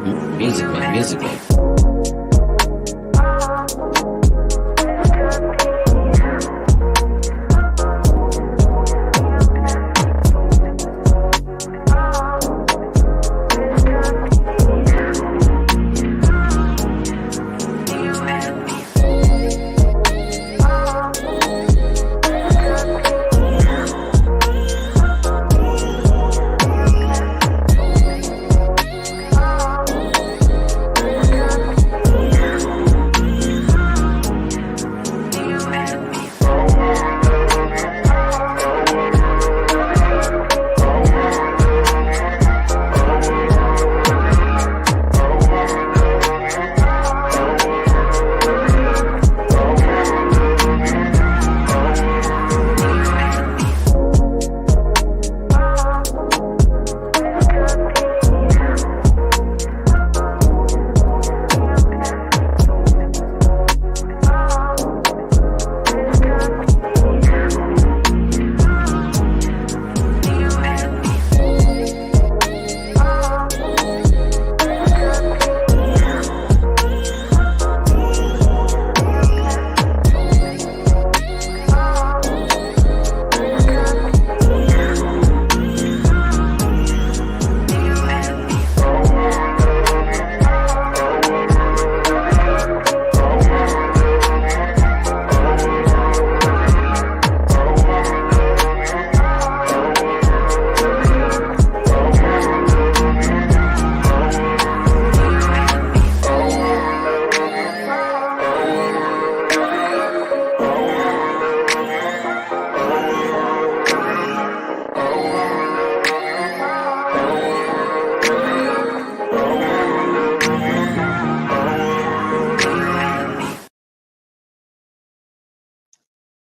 Music.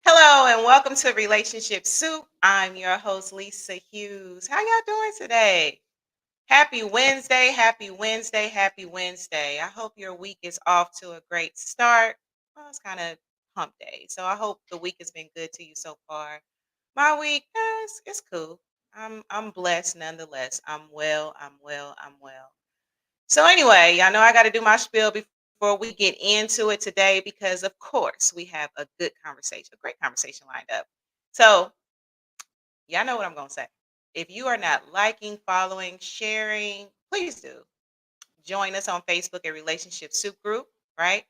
Hello and welcome to Relationship Soup. I'm your host, Lisa Hughes. How y'all doing today? Happy Wednesday, happy Wednesday, happy Wednesday. I hope your week is off to a great start. Well, it's kind of hump day, so I hope the week has been good to you so far. My week, it's cool. I'm blessed nonetheless. I'm well. So anyway, y'all know I got to do my spiel before we get into it today because of course we have a good conversation, a great conversation lined up. So y'all know what I'm gonna say. If you are not liking, following, sharing, please do. Join us on Facebook at Relationship Soup Group, right?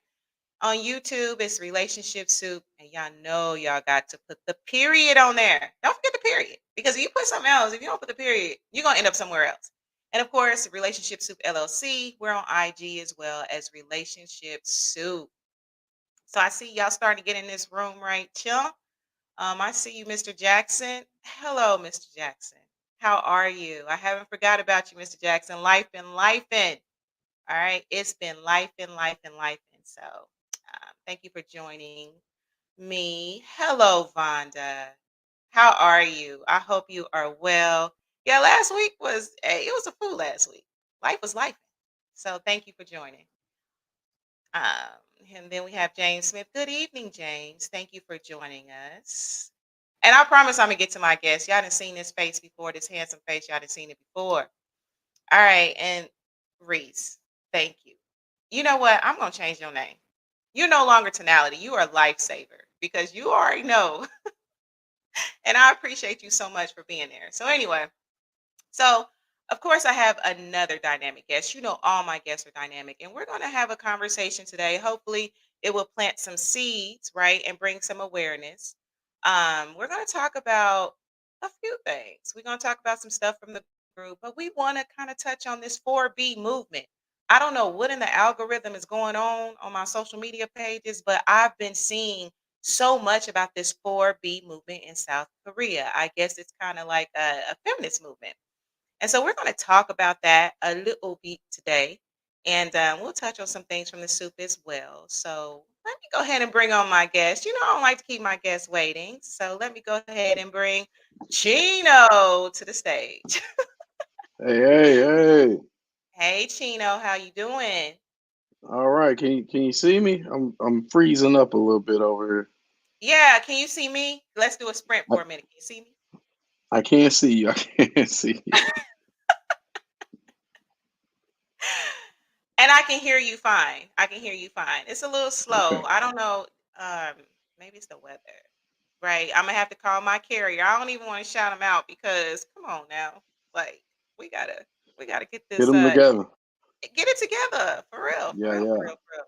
On YouTube, it's Relationship Soup, and y'all know y'all got to put the period on there. Don't forget the period, because if you put something else, if you don't put the period, you're gonna end up somewhere else. And of course, Relationship Soup LLC, we're on IG as well as Relationship Soup. So I see y'all starting to get in this room, right, chill? I see you, Mr. Jackson. Hello, Mr. Jackson. How are you? I haven't forgot about you, Mr. Jackson. Life and life in. All right. It's been life and life and life. And so thank you for joining me. Hello, Vonda. How are you? I hope you are well. Yeah, last week was, hey, it was a fool last week. Life was life. So thank you for joining. Um, and then we have James Smith. Good evening, James. Thank you for joining us. And I promise I'm gonna get to my guest. Y'all done seen this face before, this handsome face. Y'all done seen it before. All right, and Reese, thank you. You know what? I'm gonna change your name. You're no longer tonality. You are a lifesaver because you already know. And I appreciate you so much for being there. So anyway, so of course I have another dynamic guest. You know, all my guests are dynamic, and we're gonna have a conversation today. Hopefully, it will plant some seeds, right, and bring some awareness. We're gonna talk about a few things. We're gonna talk about some stuff from the group, but we want to kind of touch on this 4B movement. I don't know what in the algorithm is going on my social media pages, but I've been seeing so much about this 4B movement in South Korea. I guess it's kind of like a feminist movement. And so we're going to talk about that a little bit today. And we'll touch on some things from the soup as well. So let me go ahead and bring on my guest. You know, I don't like to keep my guests waiting. So let me go ahead and bring Chino to the stage. Hey. Hey, Chino, how you doing? All right. Can you see me? I'm freezing up a little bit over Yeah, can you see me? Let's do a sprint here. for a minute. Can you see me? I can't see you. I can't see you. I can hear you fine. I can hear you fine. It's a little slow. Okay. I don't know. Um, Maybe it's the weather, right? I'm gonna have to call my carrier. I don't even want to shout them out because come on now, like we gotta we gotta get Get this them together. get it together for real, for Yeah, real, for yeah. real, for real.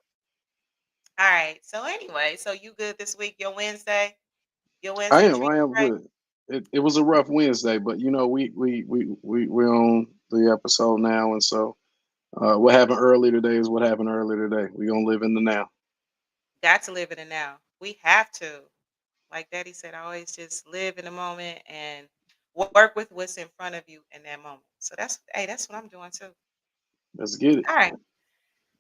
All right. So anyway, so you good this week? Your Wednesday? Your I Wednesday am. treat I am you right? good. It was a rough Wednesday, but you know we're on the episode now, and so what happened early today is what happened early today. We gonna live in the now. Got to live in the now. We have to. Like Daddy said, always just live in the moment and work with what's in front of you in that moment. So that's what I'm doing too. Let's get it. All right.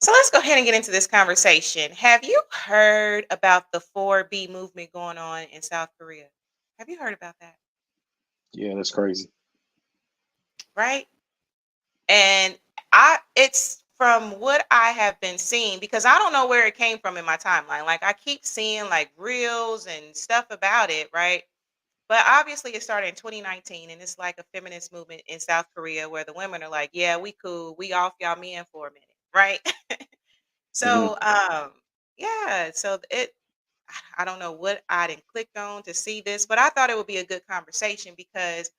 So let's go ahead and get into this conversation. Have you heard about the 4B movement going on in South Korea? Have you heard about that? Yeah, that's crazy. Right? And it's from what I have been seeing because I don't know where it came from in my timeline. Like I keep seeing like reels and stuff about it, right? But obviously it started in 2019 and it's like a feminist movement in South Korea where the women are like, yeah, we cool. We off y'all men for a minute, right? Hmm. So yeah, so I don't know what I didn't click on to see this, but I thought it would be a good conversation because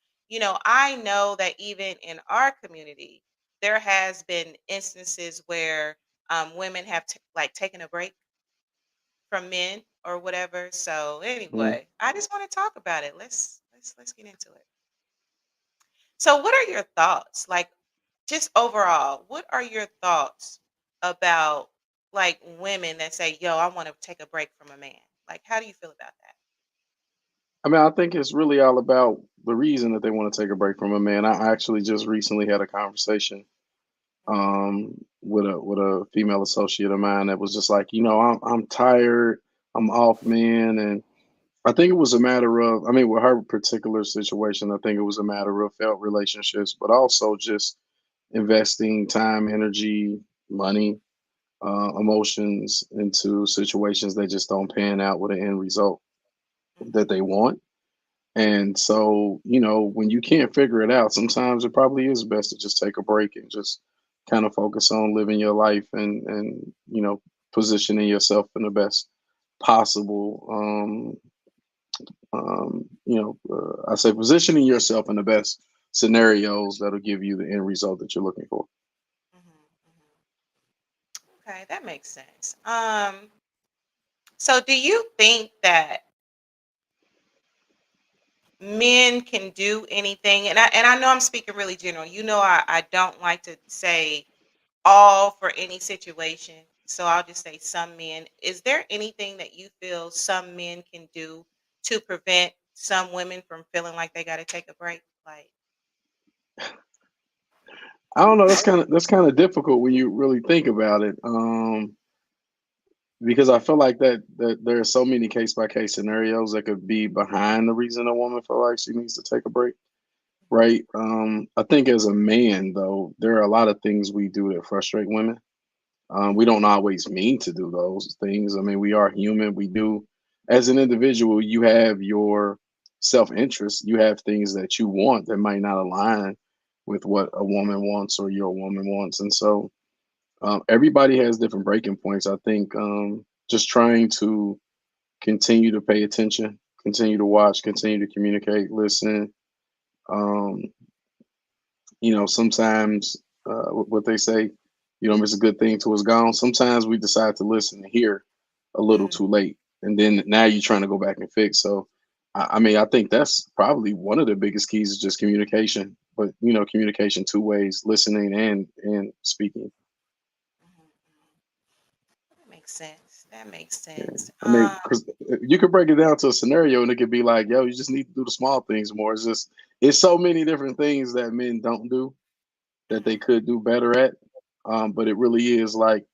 I know that even in our community, there has been instances where women have like taken a break from men or whatever. So Hmm. anyway, I just want to talk about it. Let's get into it. So what are your thoughts? Like just overall, what are your thoughts about like women that say, "Yo, I want to take a break from a man." Like how do you feel about that? I mean, I think it's really all about the reason that they want to take a break from a man. I actually just recently had a conversation with a female associate of mine that was just like, I'm tired, I'm off, man, and I think it was a matter of, I mean, with her particular situation, I think it was a matter of failed relationships, but also just investing time, energy, money, emotions into situations that just don't pan out with an end result that Mhm, they want. And so, when you can't figure it out, sometimes it probably is best to just take a break and just kind of focus on living your life and positioning yourself in the best possible I say positioning yourself in the best scenarios that'll give you the end result that you're looking for. mhm, mhm. Okay, that makes sense. So do you think that men can do anything? And I know I'm speaking really general. I don't like to say all for any situation. So I'll just say some men. Is there anything that you feel some men can do to prevent some women from feeling like they got to take a break? Like, I don't know. That's kind of difficult when you really think about it, because I feel like that there are so many case by case scenarios that could be behind the reason a woman feel like she needs to take a break, right? I think as a man, though, there are a lot of things we do that frustrate women. We mhm, don't always mean to do those things. I mean, we are human. We do, as an individual, you have your self interest. You have things that you want that might not align with what a woman wants or your woman wants. And so everybody has different breaking points. I think just trying to continue to pay attention, continue to watch, continue to communicate, listen. Um, Sometimes what they say, miss a good thing till it's gone. Sometimes we decide to listen and hear a little mm, too late, and then now you're trying to go back and fix. So, I mean, I think that's probably one of the biggest keys is just communication. But communication two ways: listening and speaking. mhm, mhm. That makes sense. That makes Yeah. sense. I mean, because you could break it down to a scenario, and it could be like, yo, you just need to do the small things more. It's so many different things that men don't do that they Mhm, could do better at. But it really is like,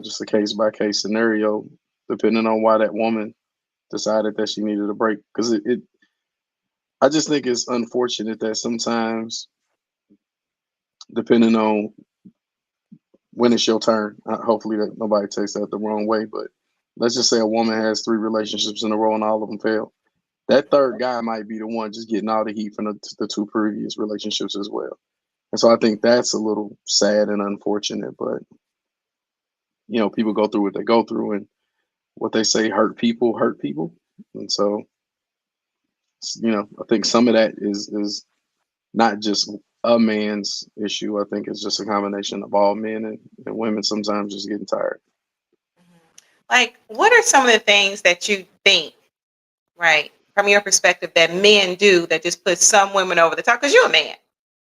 just a case by case scenario, depending on why that woman decided that she needed a break. Because I just think it's unfortunate that sometimes, depending on when it's your turn, hopefully that nobody takes that the wrong way, but let's just say a woman has three relationships in a row and all of them fail. That mhm, third guy might be the one just getting all the heat from the two previous relationships as well. And so I mhm. think that's a little sad and unfortunate, but people go through what they go through, and what they say hurt people. And so, I think some of that is not just a man's issue. I think it's just a combination of all men and women sometimes just getting tired. Mhm. Like, what are some of the things that you think, right, from your perspective, that men do that just puts some women over the top? Because you're a man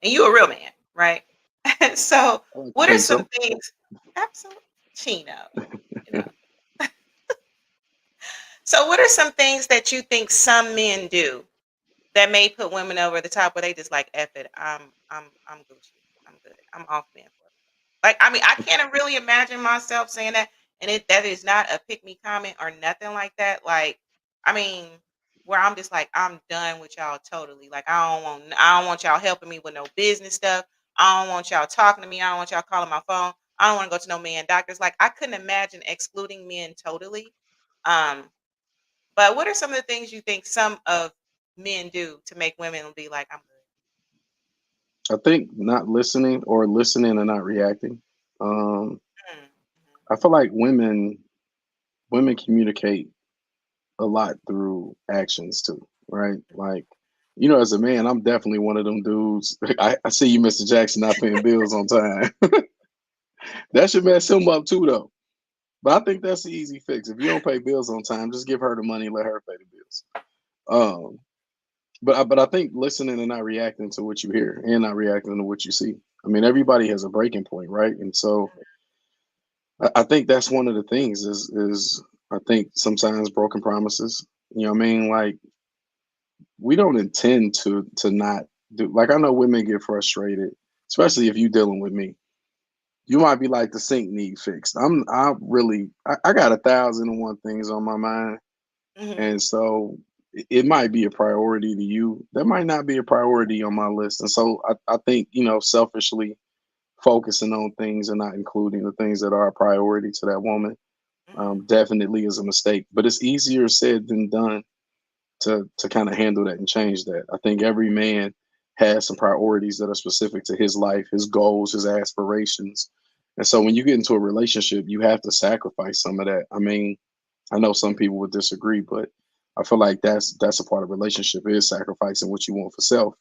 and you're a real man, right? So, I like to what are think some so. things? Absolutely, Chino. You know. So, what are some things that you think some men do that may put women over the top, where they just like, "F it, I'm Gucci, I'm good, I'm off being for it." Like, I mean, I can't really imagine myself saying that, and that is not a pick me comment or nothing like that. Like, I mean, where I'm just like, I'm done with y'all totally. Like, I don't want y'all helping me with no business stuff. I don't want y'all talking to me. I don't want y'all calling my phone. I don't want to go to no man doctors. Like, I couldn't imagine excluding men totally. Um, but what are some of the things you think some of men do to make women be like, I'm I think not listening or listening and not reacting. Um, good? Mm, I feel like women communicate a lot through actions too, right? Like, as a man, I'm definitely one of them dudes. I see you, Mr. Jackson, not paying bills on time. That should mess him up too, though. But I think that's the easy fix. If you don't pay bills on time, just give her the money and let her pay the bills. Um, but I think listening and not reacting to what you hear and not reacting to what you see. I mean, everybody has a breaking point, right? And so I think that's one of the things is I think sometimes broken promises. You know what I mean? Like, we don't intend to not do, like, I know women get frustrated, especially if you dealing with me. You might be like, the sink need fixed. I got 1,001 things on my mind. mhm, mhm, And so it might be a priority to you. That might not be a priority on my list. And so I think, selfishly focusing on things and not including the things that are a priority to that woman, mhm, definitely is a mistake. But it's easier said than done to kind of handle that and change that. I think every man has some priorities that are specific to his life, his goals, his aspirations. And so when you get into a relationship, you have to sacrifice some of that. I mean, I know some people would disagree, but I feel like that's a part of relationship, is sacrificing what you want for self.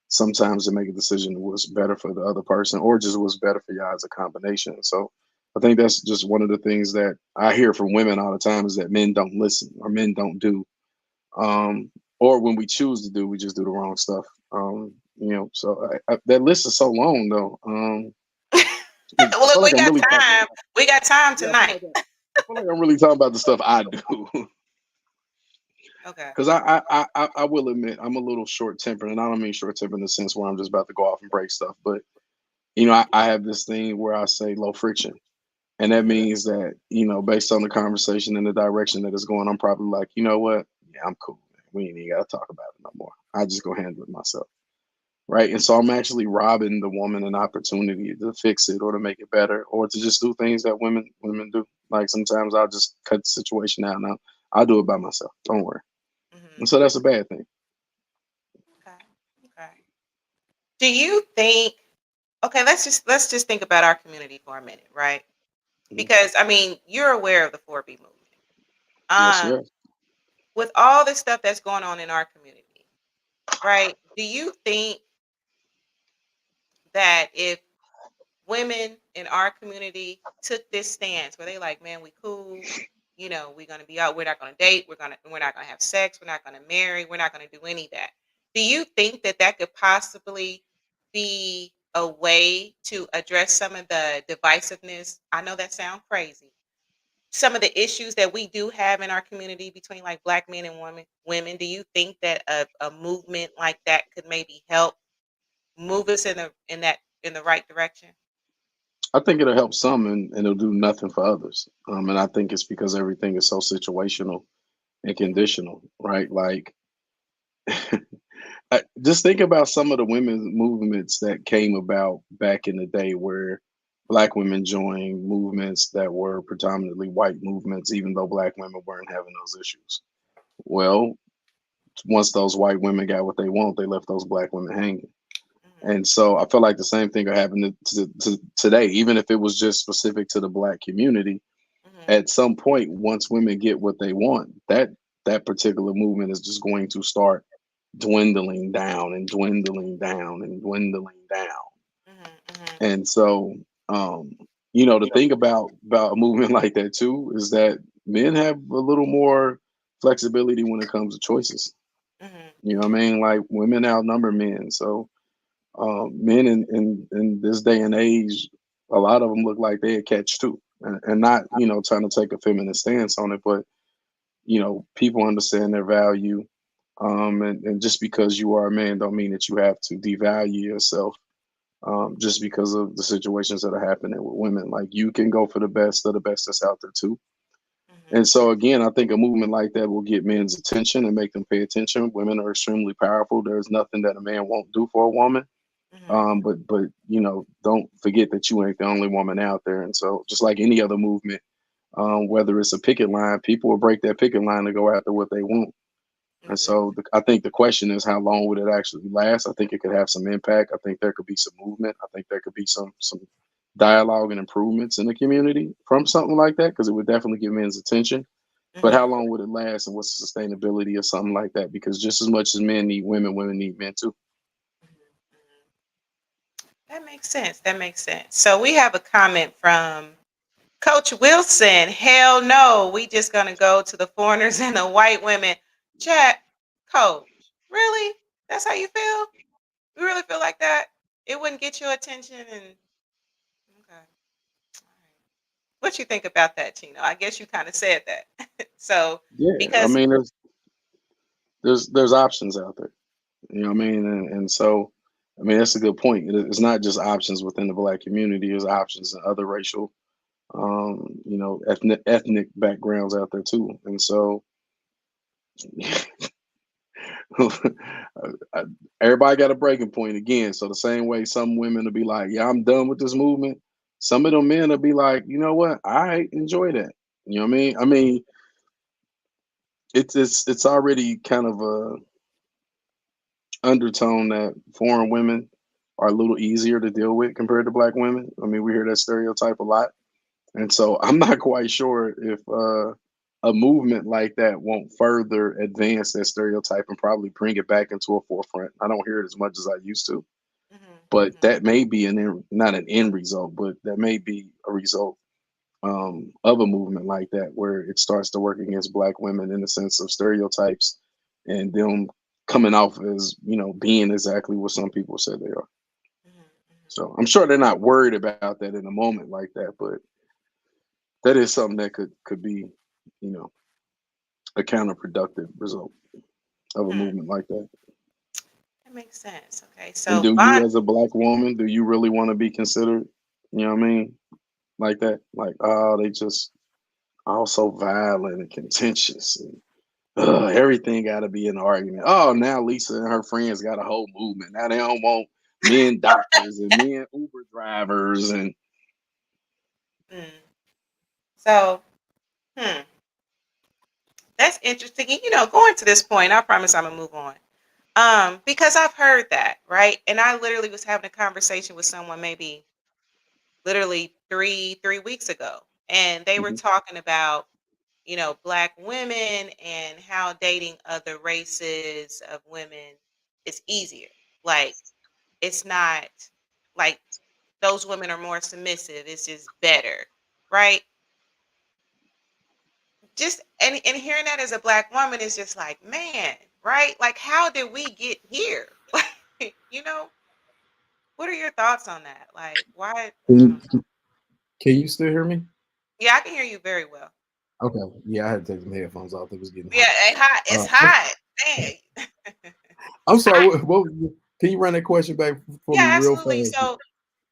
Sometimes to make a decision that was better for the other person, or just was better for y'all as a combination. So I think that's just one of the things that I hear from women all the time, is that men don't listen or men don't do. Or when we choose to do, we just do the wrong stuff. So that list is so long though. I Well, feel if we like I'm got really talking. time, we got time Yeah, I feel tonight. like I feel like I'm really talking about the stuff I do. Okay. Because I will admit I'm a little short tempered, and I don't mean short tempered in the sense where I'm just about to go off and break stuff, but I have this thing where I say low friction, and that Mhm, means that based on the conversation and the direction that it's going, I'm probably like, you know what, yeah, I'm cool, man. We ain't even got to talk about it no more. I just go handle it myself, right? And so I'm actually robbing the woman an opportunity to fix it or to make it better or to just do things that women do. Like, sometimes I'll just cut the situation out. Now I'll do it by myself. Don't worry. And mhm. so that's a bad thing. Okay. Okay. Do you think? Okay, let's just think about our community for a minute, right? Mhm. Because I mean, you're aware of the 4B movement. Yes, Um, yes. with all the stuff that's going on in our community, right? Do you think that if women in our community took this stance where they like, man, we cool, we're gonna be out, we're not gonna date, we're not gonna have sex, we're not gonna marry, we're not gonna do any of that. Do you think that that could possibly be a way to address some of the divisiveness? I know that sounds crazy. Some of the issues that we do have in our community between like black men and women, do you think that a movement like that could maybe help move us in the right direction? I think it'll help some, and it'll do nothing for others. And I think it's because everything is so situational and Mhm, conditional, right? Like, just think about some of the women's movements that came about back in the day, where black women joined movements that were predominantly white movements, even though black women weren't having those issues. Well, once those white women got what they want, they left those black women hanging. Mhm. And so I feel like the same thing will happen to today, even if it was just specific to the black community. Mhm. At some point, once women get what they want, that particular movement is just going to start dwindling down and dwindling down and dwindling down. Mhm. Mhm. And so, um, the thing about a movement like that too is that men have a little more flexibility when it comes to choices. Mhm. You know what I Mhm. mean? Like women outnumber men, so men in this day and age, a lot of them look like they a catch too, and not trying to take a feminist stance on it, but people understand their value, and just because you are a man don't mean that you have to devalue yourself, just because of the situations that are happening with women. Like you can go for the best of the best that's out there too. And Mhm. so again, I think a movement like that will get men's attention and make them pay attention. Women are extremely powerful. There's nothing that a man won't do for a woman. Mhm. But don't forget that you ain't the only woman out there. And so just like any other movement, whether it's a picket line, people will break that picket line to go after what they want. And Mhm. so I think the question is, how long would it actually last? I think it could have some impact. I think there could be some movement. I think there could be some dialogue and improvements in the community from something like that, because it would definitely get men's attention. But how Mhm. long would it last, and what's the sustainability of something like that? Because just as much as men need women, women need men too. Mhm. Mhm. That makes sense. That makes sense. So we have a comment from Coach Wilson. Hell no, we just gonna go to the foreigners and the white women. Chat, Coach. Really? That's how you feel? You really feel like that? It wouldn't get your attention and okay. All right. What you think about that, Chino? I guess you kind of said that. So Yeah, I because mean, there's options out there. You know what I mean? And so, I mean, that's a good point. It's not just options within the black community. There's options in other racial, ethnic backgrounds out there too. And so, I- everybody got a breaking point again. So the same way some women will be like, "Yeah, I'm done with this movement." Some of them men will be like, "You know what? I enjoy that." You know what I mean? I mean, it's already kind of a undertone that foreign women are a little easier to deal with compared to black women. I mean, we hear that stereotype a lot. And so I'm not quite sure if a movement like that won't further advance that stereotype and probably bring it back into a forefront. I don't hear it as much as I used to, mhm, but mhm, that may be not an end result, but that may be a result of a movement like that where it starts to work against black women in the sense of stereotypes and them coming off as being exactly what some people said they are. mhm, mhm. So I'm sure they're not worried about that in a moment like that, but that is something that could be, you know, a counterproductive result of a Hmm, movement like that. that makes sense. Okay, And so do Von, you, as a black woman, do you really want to be considered, you know what I mean, like that? Like, oh, they just all so violent and contentious, and everything got to be an argument. Oh, now Lisa and her friends got a whole movement. Now they don't want men doctors and men Uber drivers, and mm, so hmm, that's interesting. Going to this point, I promise I'm gonna move on. Because I've heard that, right? And I literally was having a conversation with someone maybe literally three weeks ago, and they were Mhm. talking about black women and how dating other races of women is easier. Like it's not like those women are more submissive. It's just better, right? Just and hearing that as a black woman is just like, man, right? Like how did we get here? Like, what are your thoughts on that? Like why I Can don't know. you, can you still hear me? Yeah, I can hear you very well. Okay. Yeah, I had to take some headphones off. It was getting Yeah, hot. it's Uh, hot. Dang. I'm sorry. I Can you run that question back for me Yeah, real absolutely. fast?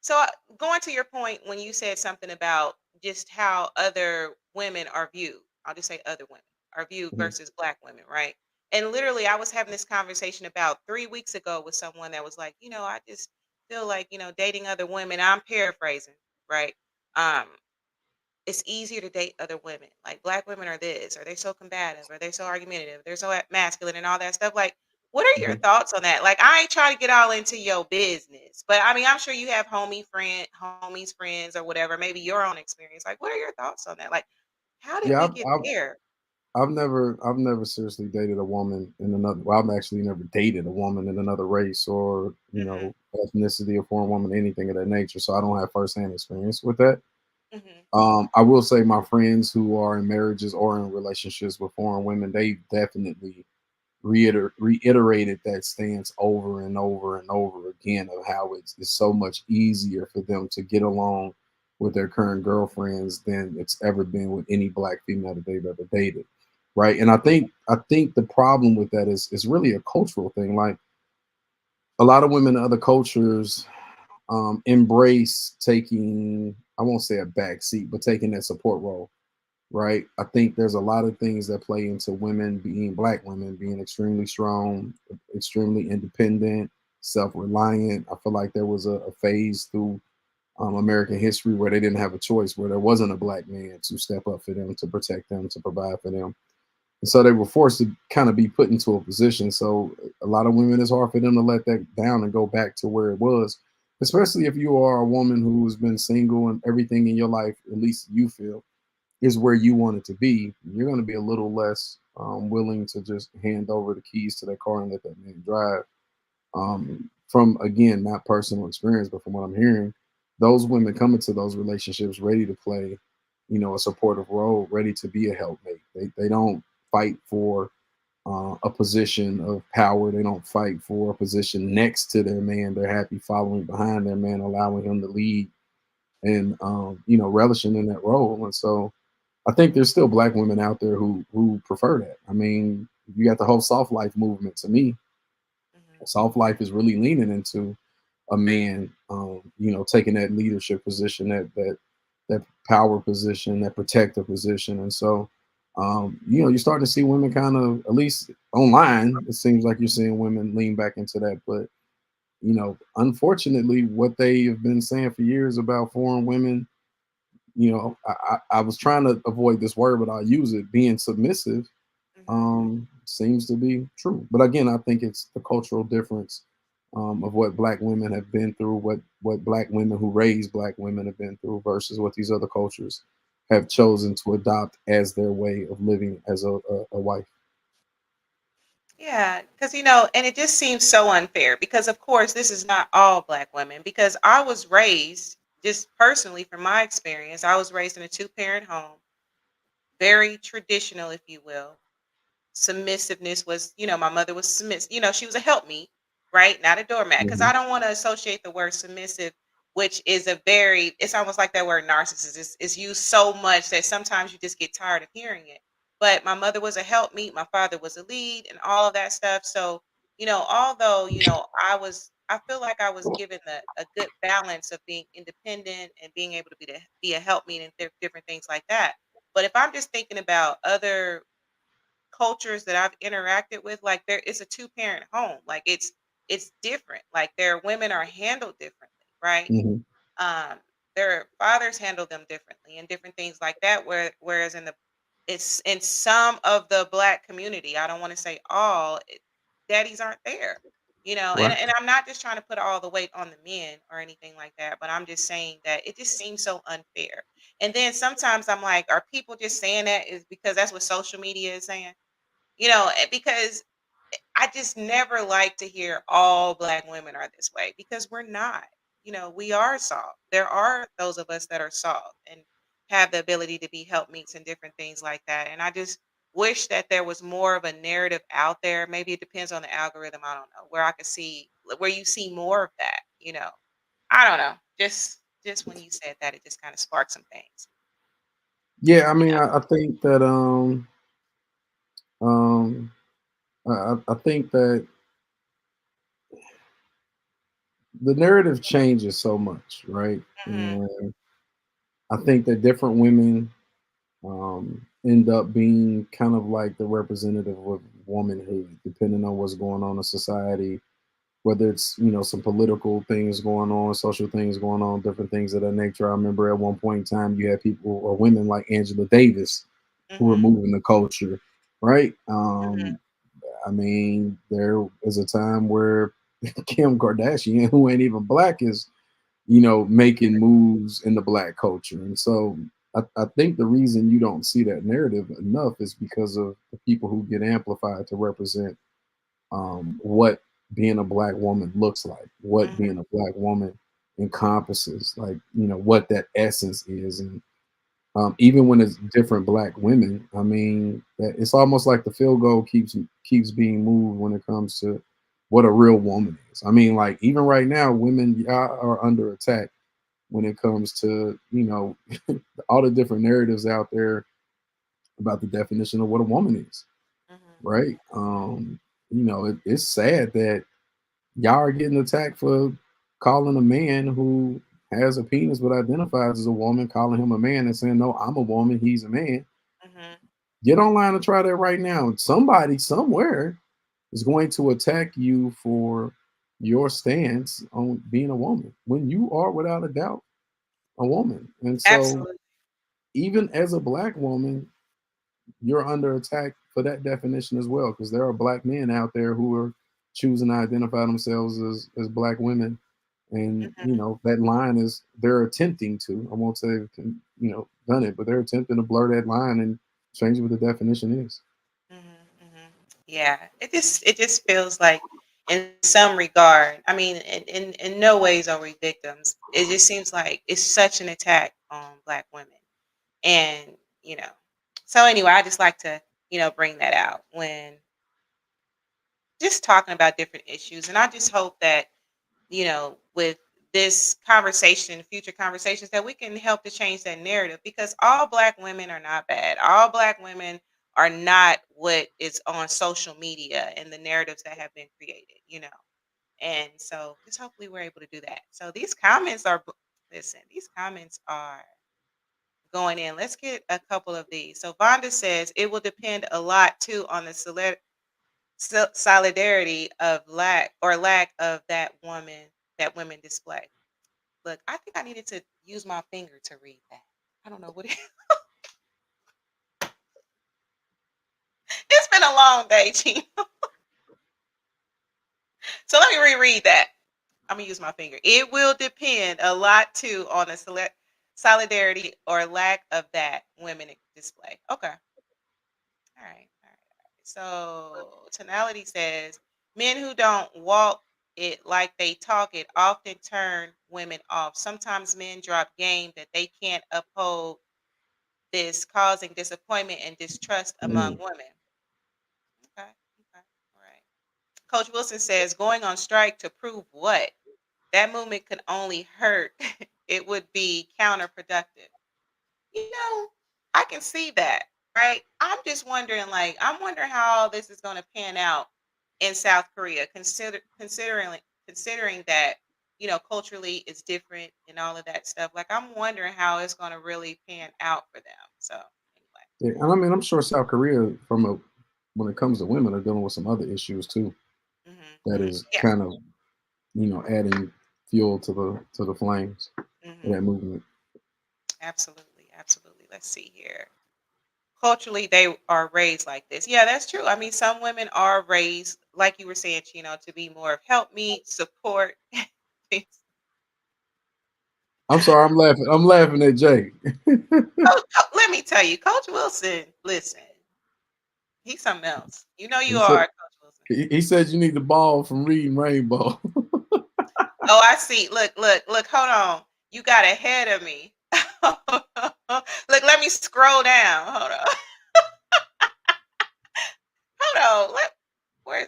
So going to your point when you said something about just how other women are viewed, I'll just say other women are viewed Mhm. versus black women, right? And literally, I was having this conversation about 3 weeks ago with someone that was like, I just feel like, dating other women. I'm paraphrasing, right? Um, it's easier to date other women. Like black women are this, are they so combative? Are they so argumentative? They're so masculine and all that stuff. Like, What are your Mhm. thoughts on that? Like, I ain't trying to get all into your business, but I mean, I'm sure you have homies, friends, or whatever. Maybe your own experience. Like, what are your thoughts on that? Like, how did Yeah, we I've, get I've there? I've never seriously dated a woman in another. Well, I've actually never dated a woman in another race or Hmm. ethnicity, a foreign woman, anything of that nature. So I don't have firsthand experience with that. Hmm. I will say my friends who are in marriages or in relationships with foreign women, they definitely reiterated that stance over and over and over again of how it's so much easier for them to get along with their current girlfriends than it's ever been with any black female that they've ever dated, right? And I think the problem with that is really a cultural thing. Like a lot of women in other cultures embrace taking, I won't say a back seat, but taking that support role, right? I think there's a lot of things that play into women being black women being extremely strong, extremely independent, self-reliant. I feel like there was a phase through American history where they didn't have a choice, where there wasn't a black man to step up for them, to protect them, to provide for them. And so they were forced to kind of be put into a position. So a lot of women, it's hard for them to let that down and go back to where it was, especially if you are a woman who's been single and everything in your life, at least you feel, is where you want it to be. You're going to be a little less willing to just hand over the keys to that car and let that man drive. From again, not personal experience, but from what I'm hearing, those women come into those relationships ready to play, a supportive role, ready to be a helpmate. They don't fight for a position of power. They don't fight for a position next to their man. They're happy following behind their man, allowing him to lead and relishing in that role. And so I think there's still black women out there who prefer that. I mean, you got the whole soft life movement. To me, Hmm. soft life is really leaning into a man, taking that leadership position, that power position, that protective position, and so. You're starting to see women kind of, at least online, it seems like you're seeing women lean back into that. But, unfortunately, what they have been saying for years about foreign women, I was trying to avoid this word, but I'll use it, being submissive, Hmm. seems to be true. But again, I think it's the cultural difference of what black women have been through, what black women who raise black women have been through versus what these other cultures have chosen to adopt as their way of living as a wife. Yeah, because and it just seems so unfair because, of course, this is not all black women. Because I was raised, just personally from my experience, I was raised in a two-parent home, very traditional, if you will. Submissiveness was, my mother was submissive. She was a helpmeet, right? Not a doormat. Because Hmm. I don't want to associate the word submissive, which is it's almost like that word narcissist. It's used so much that sometimes you just get tired of hearing it. But my mother was a helpmeet, my father was a lead, and all of that stuff. So, although, I feel like I was given a good balance of being independent and being able to be a helpmeet and different things like that. But if I'm just thinking about other cultures that I've interacted with, like there it's a two-parent home. Like it's different. Like their women are handled differently, right? Hmm. Um, their fathers handle them differently and different things like that. Whereas it's in some of the black community, I don't want to say all, daddies aren't there. And, Right. and I'm not just trying to put all the weight on the men or anything like that, but I'm just saying that it just seems so unfair. And then sometimes I'm like, are people just saying that is because that's what social media is saying? Because I just never like to hear all black women are this way because we're not. We are soft. There are those of us that are soft and have the ability to be helpmeets and different things like that. And I just wish that there was more of a narrative out there. Maybe it depends on the algorithm. I don't know where I could see where you see more of that. I don't know. Just when you said that, it just kind of sparked some things. Yeah, I You mean, know. I think that um, I think that the narrative changes so much, right? Hmm. And I think that different women end up being kind of like the representative of womanhood, depending on what's going on in society, whether it's some political things going on, social things going on, different things of that nature. I remember at one point in time you had people or women like Angela Davis who were Hmm. moving the culture, right? Hmm. I mean, there is a time where Kim Kardashian, who ain't even black, is making moves in the black culture. And so I think the reason you don't see that narrative enough is because of the people who get amplified to represent what being a black woman looks like, what Mhm, being a black woman encompasses, like, what that essence is. And even when it's different black women, I mean, it's almost like the field goal keeps being moved when it comes to what a real woman is. I mean, like even right now, women are under attack when it comes to all the different narratives out there about the definition of what a woman is, mhm. right? It's sad that y'all are getting attacked for calling a man who has a penis but identifies as a woman, calling him a man and saying, no, I'm a woman, he's a man. Mhm. Get online and try that right now. Somebody somewhere is going to attack you for your stance on being a woman when you are without a doubt a woman. And so Absolutely. even as a black woman, you're under attack for that definition as well, because there are black men out there who are choosing to identify themselves as black women. And Mhm, that line is they're attempting to, I won't say done it, but they're attempting to blur that line and change what the definition is. mhm, mhm. Yeah, it just feels like in some regard, I mean, in no ways are we victims. It just seems like it's such an attack on Black women, and you know. So anyway, I just like to bring that out when just talking about different issues, and I just hope that with this conversation, future conversations, that we can help to change that narrative because all Black women are not bad. All Black women are not what is on social media and the narratives that have been created. And so just hopefully we're able to do that. So these comments are, listen, these comments are going in. Let's get a couple of these. So Vonda says it will depend a lot too on the solidarity of lack of that women display. Look, I think I needed to use my finger to read that. I don't know what it's been a long day, Gina. So let me reread that. I'm gonna use my finger. It will depend a lot too on the solidarity or lack of that women display. Okay. All right. All right. So tonality says men who don't walk it like they talk it often turn women off. Sometimes men drop game that they can't uphold this, causing disappointment and distrust among Mm. women. Okay. Okay. All right. Coach Wilson says going on strike to prove what? That movement could only hurt. It would be counterproductive. You know, I can see that, right? I'm wondering how this is going to pan out in South Korea, considering that culturally it's different and all of that stuff. Like I'm wondering how it's going to really pan out for them. So anyway. Yeah, and I mean, I'm sure South Korea, when it comes to women, are dealing with some other issues too. That Hmm. is Yeah. kind of adding fuel to the flames of Hmm. that movement. Absolutely, absolutely. Let's see here. Culturally, they are raised like this. Yeah, that's true. I mean, some women are raised, like you were saying, to be more of help me, support. I'm sorry, I'm laughing. I'm laughing at Jay. Let me tell you, Coach Wilson, listen, he's something else. You know you He said are, Coach Wilson. he said you need the ball from reading Rainbow. Oh, I see. Look, look, look, hold on. You got ahead of me. Look, let me scroll down. Hold on. Hold on. Where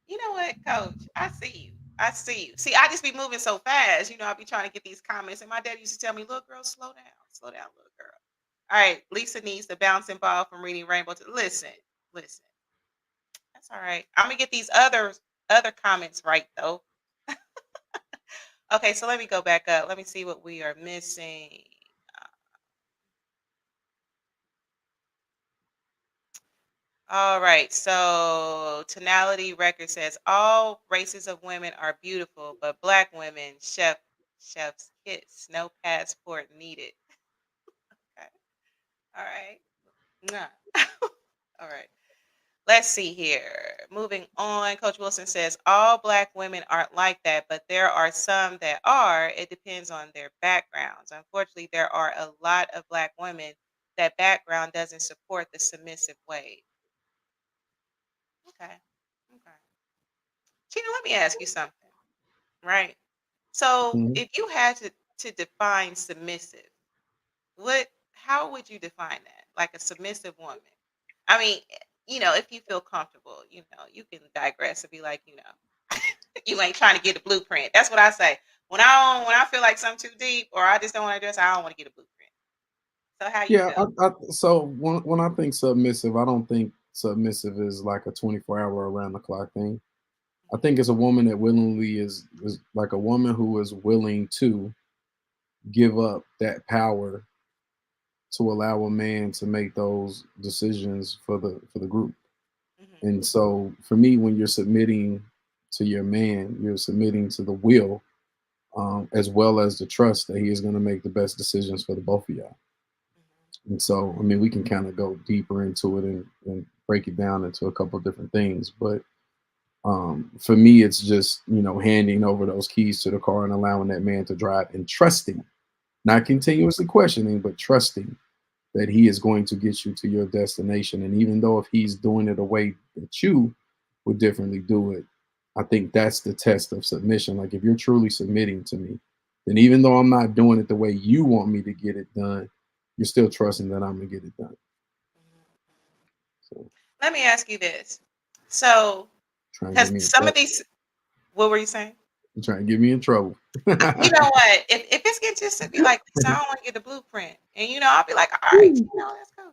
You know what, Coach? I see you. I see you. See, I just be moving so fast. I be trying to get these comments. And my dad used to tell me, "Look, girl, slow down. Slow down, little girl." All right. Lisa needs the bouncing ball from reading Rainbow. Listen, listen. That's all right. I'm gonna get these other comments right though. Okay, so let me go back up. Let me see what we are missing. All right. So tonality record says all races of women are beautiful, but black women chef's kiss. No passport needed. Okay. All right. Nah. All right. Let's see here. Moving on, Coach Wilson says all Black women aren't like that, but there are some that are. It depends on their backgrounds. Unfortunately, there are a lot of Black women that background doesn't support the submissive way. Okay. Okay. Tina, let me ask you something, right? So Mhm. if you had to define submissive, what how would you define that? Like a submissive woman? I mean, if you feel comfortable, you can digress and be like, you ain't trying to get a blueprint. That's what I say. When I feel like something too deep or I just don't want to address, I don't want to get a blueprint. So how you Yeah, feel? so when I think submissive, I don't think submissive is like a 24-hour around the clock thing. I think it's a woman that willingly is like a woman who is willing to give up that power to allow a man to make those decisions for the group. Hmm. And so for me, when you're submitting to your man, you're submitting to the will, as well as the trust that he is going to make the best decisions for the both of y'all. And so, I mean, we can kind of go deeper into it and break it down into a couple of different things. But for me, it's just, handing over those keys to the car and allowing that man to drive and trusting, not continuously questioning, but trusting that he is going to get you to your destination. And even though if he's doing it a way that you would differently do it, I think that's the test of submission. Like if you're truly submitting to me, then even though I'm not doing it the way you want me to get it done, you're still trusting that I'm gonna get it done. So Let me ask you this. So, trying to get because me in some of trouble. these, what were you saying? You're trying to get me in trouble. You know what? If it's get just to be like, so I don't want to get the blueprint, and I'll be like, all right, that's cool.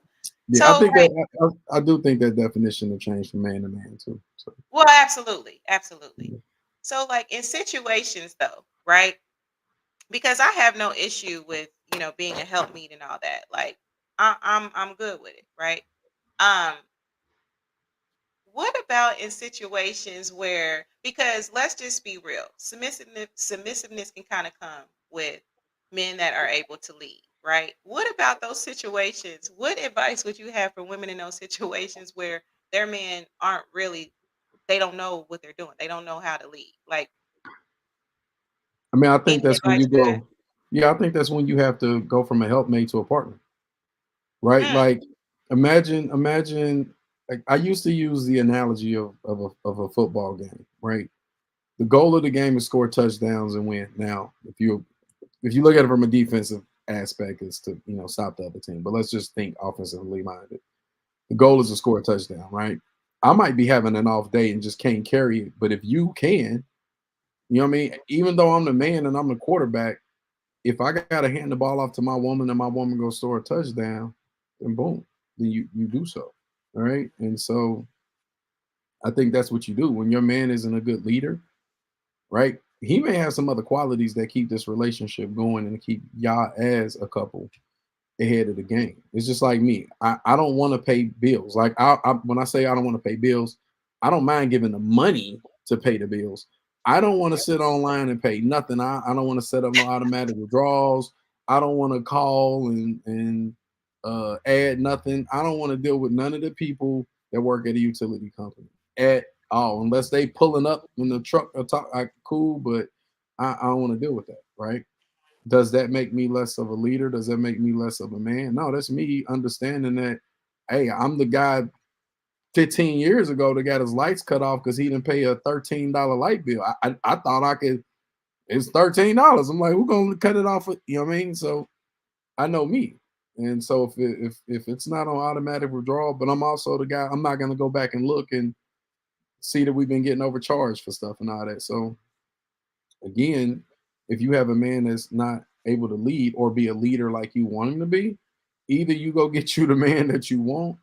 Yeah, I So, think right, that I do think that definition will change from man to man too. So well, absolutely, absolutely. yeah. So, like in situations though, right? Because I have no issue with being a helpmeet and all that. Like, I'm good with it, right? Um, What about in situations where, because let's just be real, submissiveness can kind of come with men that are able to lead, right? What about those situations? What advice would you have for women in those situations where their men aren't really, they don't know what they're doing. They don't know how to lead. Like I mean, I think any that's when advice you for that? go. Yeah, I think that's when you have to go from a helpmate to a partner, right? Mm, Like, imagine. Like, I used to use the analogy of a football game, right? The goal of the game is score touchdowns and win. Now, if you look at it from a defensive aspect, is to stop the other team. But let's just think offensively minded. The goal is to score a touchdown, right? I might be having an off day and just can't carry it, but if you can, you know what I mean? Even though I'm the man and I'm the quarterback, if I gotta hand the ball off to my woman and my woman go score a touchdown, then boom, then you do so. All right. And so I think that's what you do when your man isn't a good leader, right? He may have some other qualities that keep this relationship going and keep y'all as a couple ahead of the game. It's just like me. I don't want to pay bills. Like when I say I don't want to pay bills, I don't mind giving the money to pay the bills. I don't want to sit online and pay nothing. I don't want to set up no automatic withdrawals. I don't want to call and add nothing. I don't want to deal with none of the people that work at a utility company at all, unless they pulling up in the truck or talk. Cool, but I don't want to deal with that, right? Does that make me less of a leader? Does that make me less of a man? No, that's me understanding that, hey, I'm the guy 15 years ago that got his lights cut off because he didn't pay a $13 light bill. I thought I could, it's $13. I'm like, who's gonna cut it off? You know what I mean? So I know me. And so if it's not on automatic withdrawal, but I'm also the guy, I'm not gonna go back and look and see that we've been getting overcharged for stuff and all that. So again, if you have a man that's not able to lead or be a leader like you want him to be, either you go get you the man that you want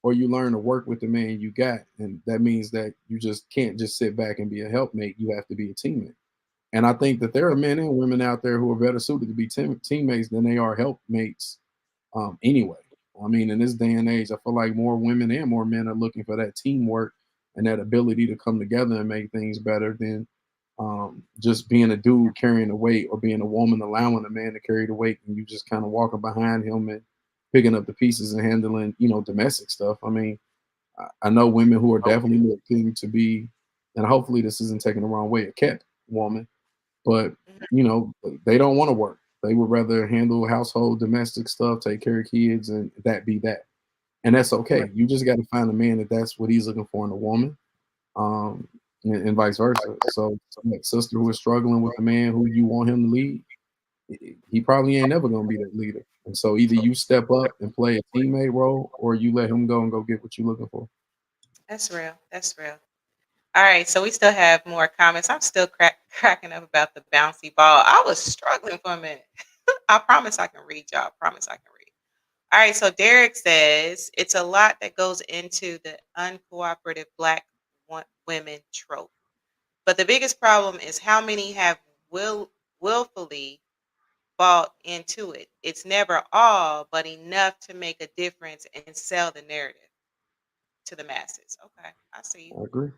or you learn to work with the man you got. And that means that you just can't just sit back and be a helpmate. You have to be a teammate. And I think that there are men and women out there who are better suited to be teammates than they are helpmates anyway. I mean, in this day and age, I feel like more women and more men are looking for that teamwork and that ability to come together and make things better than just being a dude carrying the weight or being a woman allowing a man to carry the weight and you just kind of walking behind him and picking up the pieces and handling, domestic stuff. I mean, I know women who are definitely looking to be, and hopefully this isn't taken the wrong way, a kept woman, but Mhm. they don't want to work. They would rather handle household domestic stuff, take care of kids, and that be that. And that's Right. okay. You just got to find a man that's what he's looking for in a woman, and vice versa. So that sister who is struggling with the man who you want him to lead, he probably ain't never gonna be that leader. And so either you step up and play a teammate role, or you let him go and go get what you're looking for. That's real. That's real. All right, so we still have more comments. I'm still cracking up about the bouncy ball. I was struggling for a minute. I promise I can read, y'all. I promise I can read. All right, so Derek says it's a lot that goes into the uncooperative black women trope. But the biggest problem is how many have willfully bought into it. It's never all, but enough to make a difference and sell the narrative to the masses. Okay, I see you. I agree.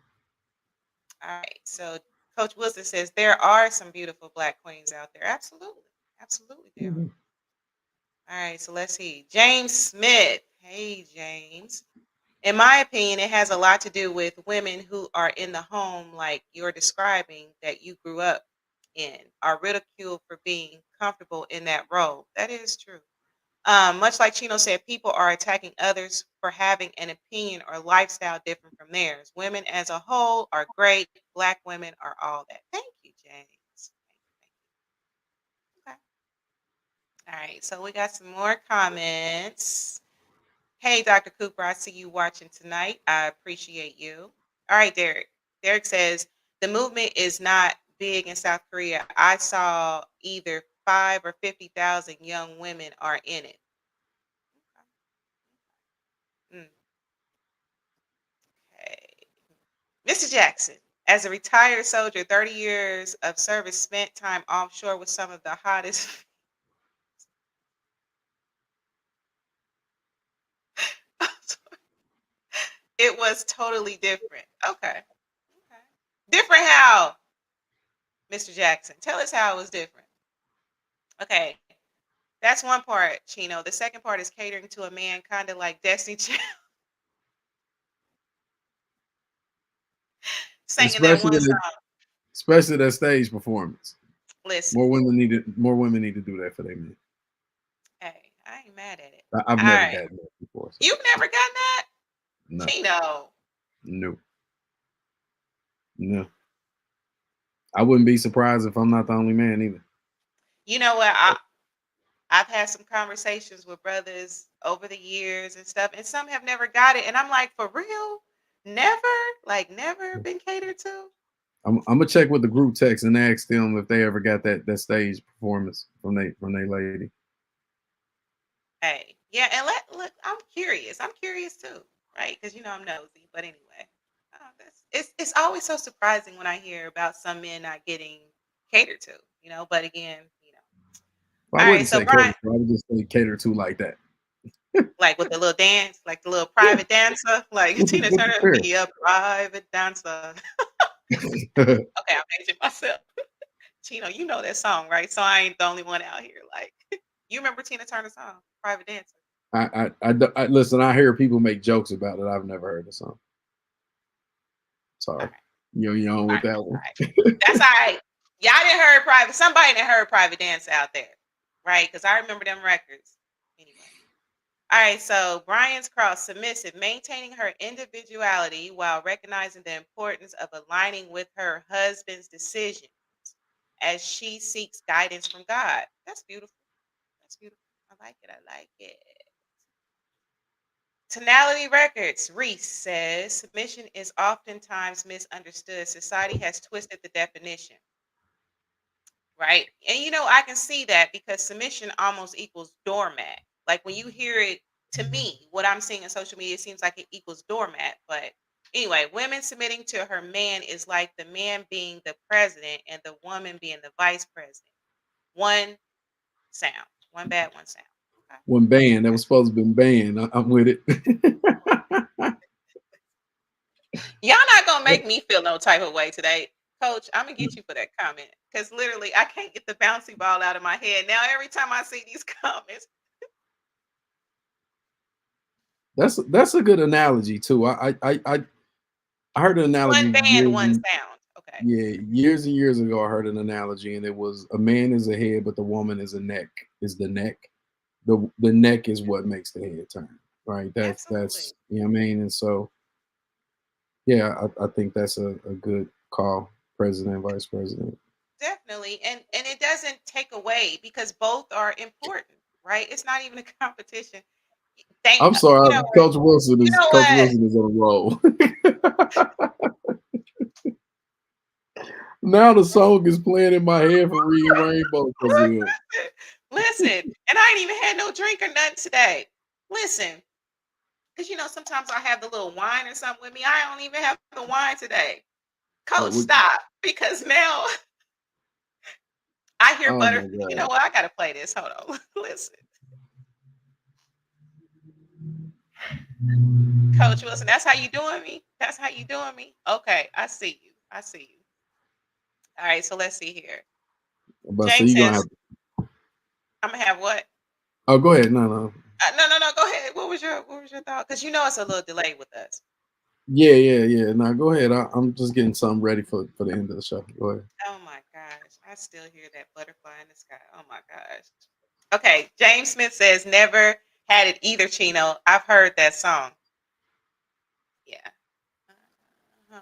All right. So Coach Wilson says there are some beautiful black queens out there. Absolutely. Absolutely there are. Mhm. All right. So let's see. James Smith. Hey, James. In my opinion, it has a lot to do with women who are in the home like you're describing that you grew up in, are ridiculed for being comfortable in that role. That is true. Much like Chino said, people are attacking others for having an opinion or lifestyle different from theirs. Women as a whole are great. Black women are all that. Thank you, James. Thank you. Okay. All right. So we got some more comments. Hey, Dr. Cooper, I see you watching tonight. I appreciate you. All right, Derek. Derek says the movement is not big in South Korea. I saw either 5 or 50,000 young women are in it. Mm, okay. Mr. Jackson, as a retired soldier, 30 years of service spent time offshore with some of the hottest. It was totally different. Okay. Okay. Different how, Mr. Jackson? Tell us how it was different. Okay. That's one part, Chino. The second part is catering to a man, kind of like Destiny Child singing that Especially one that, song. especially that stage performance. Listen, More women need to do that for their men. hey, I ain't mad at it. I've All never right. gotten that before, so You've never gotten that? no, Chino. no, no. I wouldn't be surprised if I'm not the only man either. You know what? I've had some conversations with brothers over the years and stuff, and some have never got it. And I'm like, for real? Never? Like, never been catered to? I'm gonna check with the group text and ask them if they ever got that stage performance from they lady. Hey, yeah, and look, I'm curious. I'm curious too, right? Because I'm nosy. But anyway, it's always so surprising when I hear about some men not getting catered to. But again, Well, I all right. wouldn't So say cater Brian, to. I would just say cater to like that. like with the little dance, like the little Yeah, private dancer, like with the, Tina with the Turner, spirit. be a private dancer. Okay, I'm aging myself. Chino, you know that song, right? So I ain't the only one out here. Like, you remember Tina Turner's song, Private Dancer? Listen. I hear people make jokes about it. I've never heard the song. All Sorry, right, you on all with right, that all one. right. That's all right. Y'all didn't heard Private. Somebody that heard Private Dancer out there, right? Because I remember them records. Anyway. All right, so Brian's Cross, submissive, maintaining her individuality while recognizing the importance of aligning with her husband's decisions as she seeks guidance from God. That's beautiful. That's beautiful. I like it. I like it. Tonality Records, Reese says submission is oftentimes misunderstood. Society has twisted the definition, right? And I can see that because submission almost equals doormat. Like when you hear it, to me, what I'm seeing in social media, it seems like it equals doormat. But anyway, women submitting to her man is like the man being the president and the woman being the vice president. One sound, one bad, one sound. Okay. One band that Okay. was supposed to be banned. I'm with it. Y'all not gonna make me feel no type of way today. Coach, I'm gonna get you for that comment. Because literally I can't get the bouncy ball out of my head. Now every time I see these comments, That's a good analogy too. I heard an One analogy band, one sound. Okay. years and years ago. I heard an analogy, and it was a man is a head, but the woman is a neck. Is the neck. The neck is what makes the head turn. Right. That's Absolutely. you know what I mean. And so yeah, I think that's a good call. President, vice president. Definitely. And it doesn't take away because both are important, right? It's not even a competition. Thank I'm sorry, you know what? Coach Wilson You is know Coach what? Wilson is on a roll. Now the song is playing in my head for Reading Rainbow because of him. Listen, and I ain't even had no drink or nothing today. Listen, because sometimes I have the little wine or something with me. I don't even have the wine today. Coach, What, stop. Because now I hear oh butter. my You know God. what? I gotta play this. Hold on. Listen. Coach Wilson, that's how you doing me? That's how you doing me? Okay, I see you. I see you. All right, so let's see here. But so James you're gonna have says, I'm gonna have what? oh go ahead. No. No. Go ahead. What was your thought? Because it's a little delay with us. Yeah. No, go ahead. I'm just getting something ready for the end of the show. Go ahead. Oh my gosh, I still hear that butterfly in the sky. Oh my gosh. Okay, James Smith says never had it either. Chino, I've heard that song. Yeah. Uh-huh.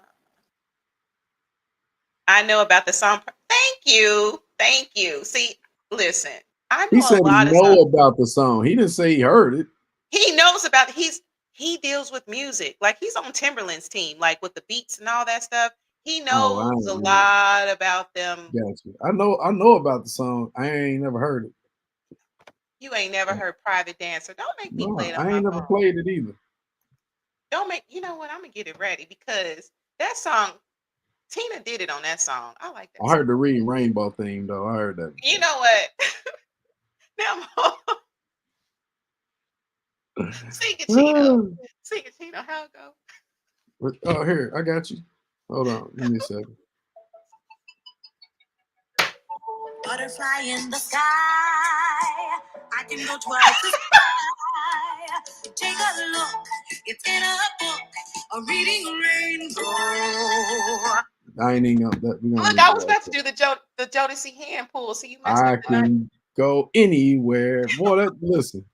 I know about the song. Thank you. Thank you. See, listen, I He know a said he lot of songs. know about the song. He didn't say he heard it. He knows about he deals with music. Like he's on Timberland's team, like with the beats and all that stuff. He Oh, I knows a ain't, yeah, lot about them. got you. I know about the song. I ain't never heard it. You ain't never heard Private Dancer. Don't make me play No, it on I my ain't never phone. played it either. Don't make you know what? I'm gonna get it ready because that song, Tina did it on that song. I like that I song. heard the Reading Rainbow theme though. I heard that You before. know what? Now sing it, Chino. Sing it, Chino. How it go? Oh, here, I got you. Hold on, give me a second. Butterfly in the sky. I can go twice as high. Take a look. It's in a book. A reading rainbow. I ain't even gonna, we gonna Look, leave I it was right about to there. do the Jodeci hand pull. So you messed up I the night. can go anywhere. Boy, listen,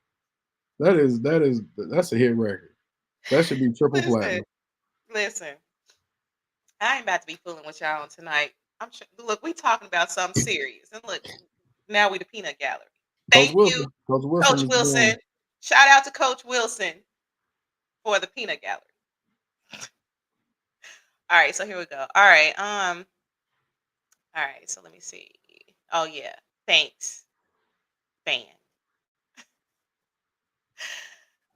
that's a hit record. That should be triple Listen, platinum. listen. I ain't about to be fooling with y'all on tonight. I'm sure. Look, we talking about something serious, and look, now we the peanut gallery. Thank you, Coach Wilson Coach is doing. Wilson. Shout out to Coach Wilson for the peanut gallery. All right, so here we go. All right, so let me see. Oh yeah, thanks, fan.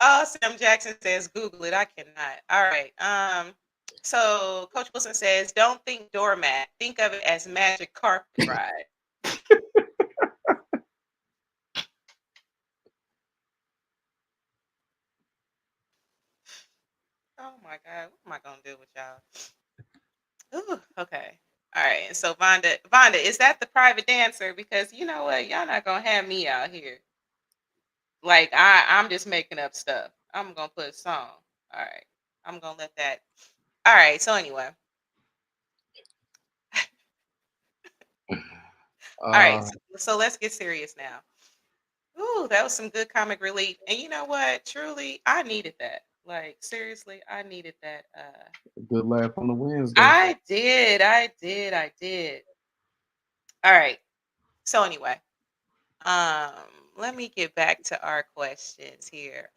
Oh, Sam Jackson says Google it. I cannot. All right. So Coach Wilson says, don't think doormat. Think of it as magic carpet ride. Oh my God, what am I gonna do with y'all? Ooh, okay. All right. And so Vonda, is that the private dancer? Because you know what, y'all not gonna have me out here. Like I'm just making up stuff. I'm gonna put a song. All right. I'm gonna let that. All right. So anyway. All right. Uh, So let's get serious now. Ooh, that was some good comic relief. And you know what? Truly, I needed that. Like seriously, I needed that. good laugh on the Wednesday. I did. I did. I did. All right. So anyway, um, let me get back to our questions here.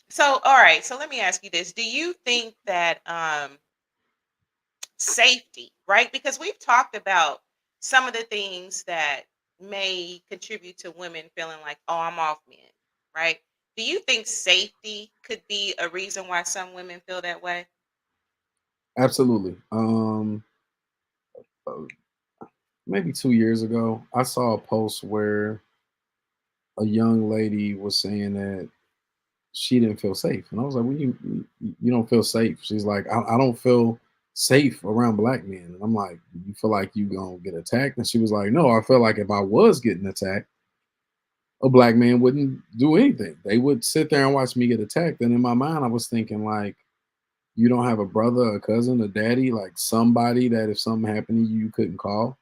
So all right. So let me ask you this: do you think that safety, right? Because we've talked about some of the things that may contribute to women feeling like, oh, I'm off men, right? Do you think safety could be a reason why some women feel that way? Absolutely. Uh, Maybe 2 years ago, I saw a post where a young lady was saying that she didn't feel safe, and I was like, "Well, you don't feel safe?" She's like, I don't feel safe around black men," and I'm like, "You feel like you gonna get attacked?" And she was like, "No, I feel like if I was getting attacked, a black man wouldn't do anything. They would sit there and watch me get attacked. And in my mind, I was thinking, like, you don't have a brother, a cousin, a daddy, like somebody that if something happened to you, you couldn't call.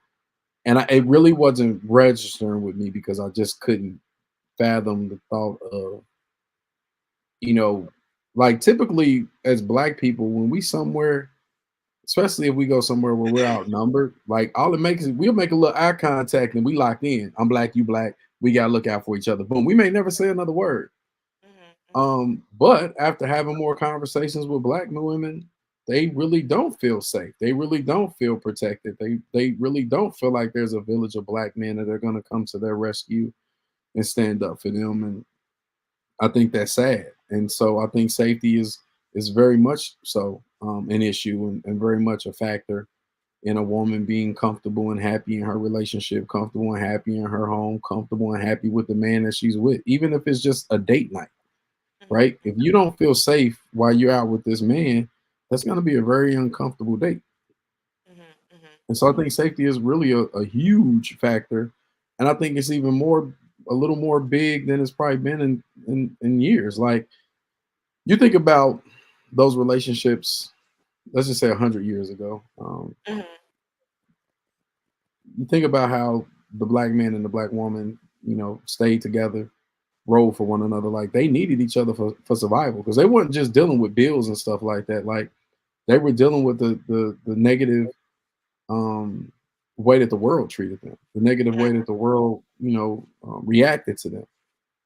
And it really wasn't registering with me because I just couldn't fathom the thought of, you know, like typically as black people, when we somewhere, especially if we go somewhere where we're outnumbered, like all it makes is we'll make a little eye contact and we locked in. I'm black, you black. We gotta look out for each other. Boom. We may never say another word. But after having more conversations with black women, they really don't feel safe. They really don't feel protected. They really don't feel like there's a village of black men that are gonna come to their rescue and stand up for them. And I think that's sad. And so I think safety is very much so an issue and very much a factor in a woman being comfortable and happy in her relationship, comfortable and happy in her home, comfortable and happy with the man that she's with, even if it's just a date night, right? If you don't feel safe while you're out with this man, that's going to be a very uncomfortable date. And so I think safety is really a huge factor. And I think it's even more, a little more big than it's probably been in years. Like you think about those relationships, let's just say 100 years ago. You think about how the black man and the black woman, stayed together, rode for one another. Like they needed each other for survival because they weren't just dealing with bills and stuff like that. Like they were dealing with the negative way that the world treated them, the negative way that the world, reacted to them,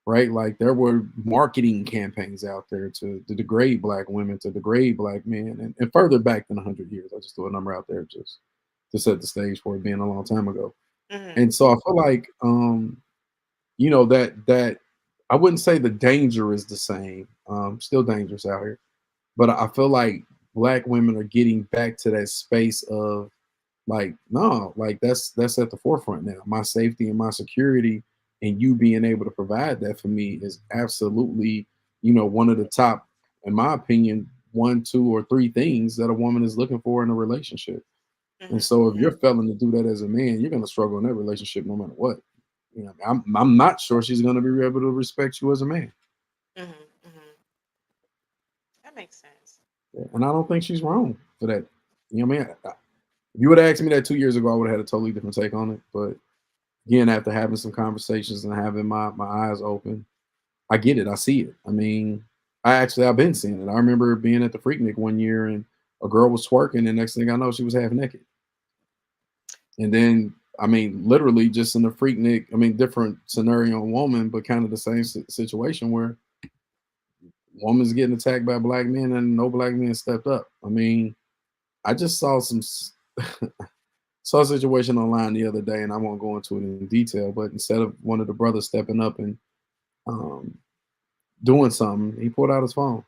right? Like there were marketing campaigns out there to degrade black women, to degrade black men, and further back than 100 years. I just threw a number out there just to set the stage for it being a long time ago. And so I feel like, that I wouldn't say the danger is the same. Still dangerous out here, but I feel like black women are getting back to that space of like, no, like that's at the forefront now. My safety and my security, and you being able to provide that for me is absolutely, one of the top, in my opinion, 1, 2, or 3 things that a woman is looking for in a relationship. And so if you're failing to do that as a man, you're going to struggle in that relationship no matter what. I'm not sure she's going to be able to respect you as a man. That makes sense. Yeah, and I don't think she's wrong for that. You know what I mean? If you would have asked me that 2 years ago, I would have had a totally different take on it. But again, after having some conversations and having my eyes open, I get it. I see it. I mean, I've been seeing it. I remember being at the Freaknik one year and a girl was twerking, and next thing I know, she was half naked. And then, I mean, literally just in the Freaknik, I mean, different scenario on woman, but kind of the same situation where woman's getting attacked by black men and no black men stepped up. I mean, I just saw saw a situation online the other day, and I won't go into it in detail, but instead of one of the brothers stepping up and doing something, he pulled out his phone.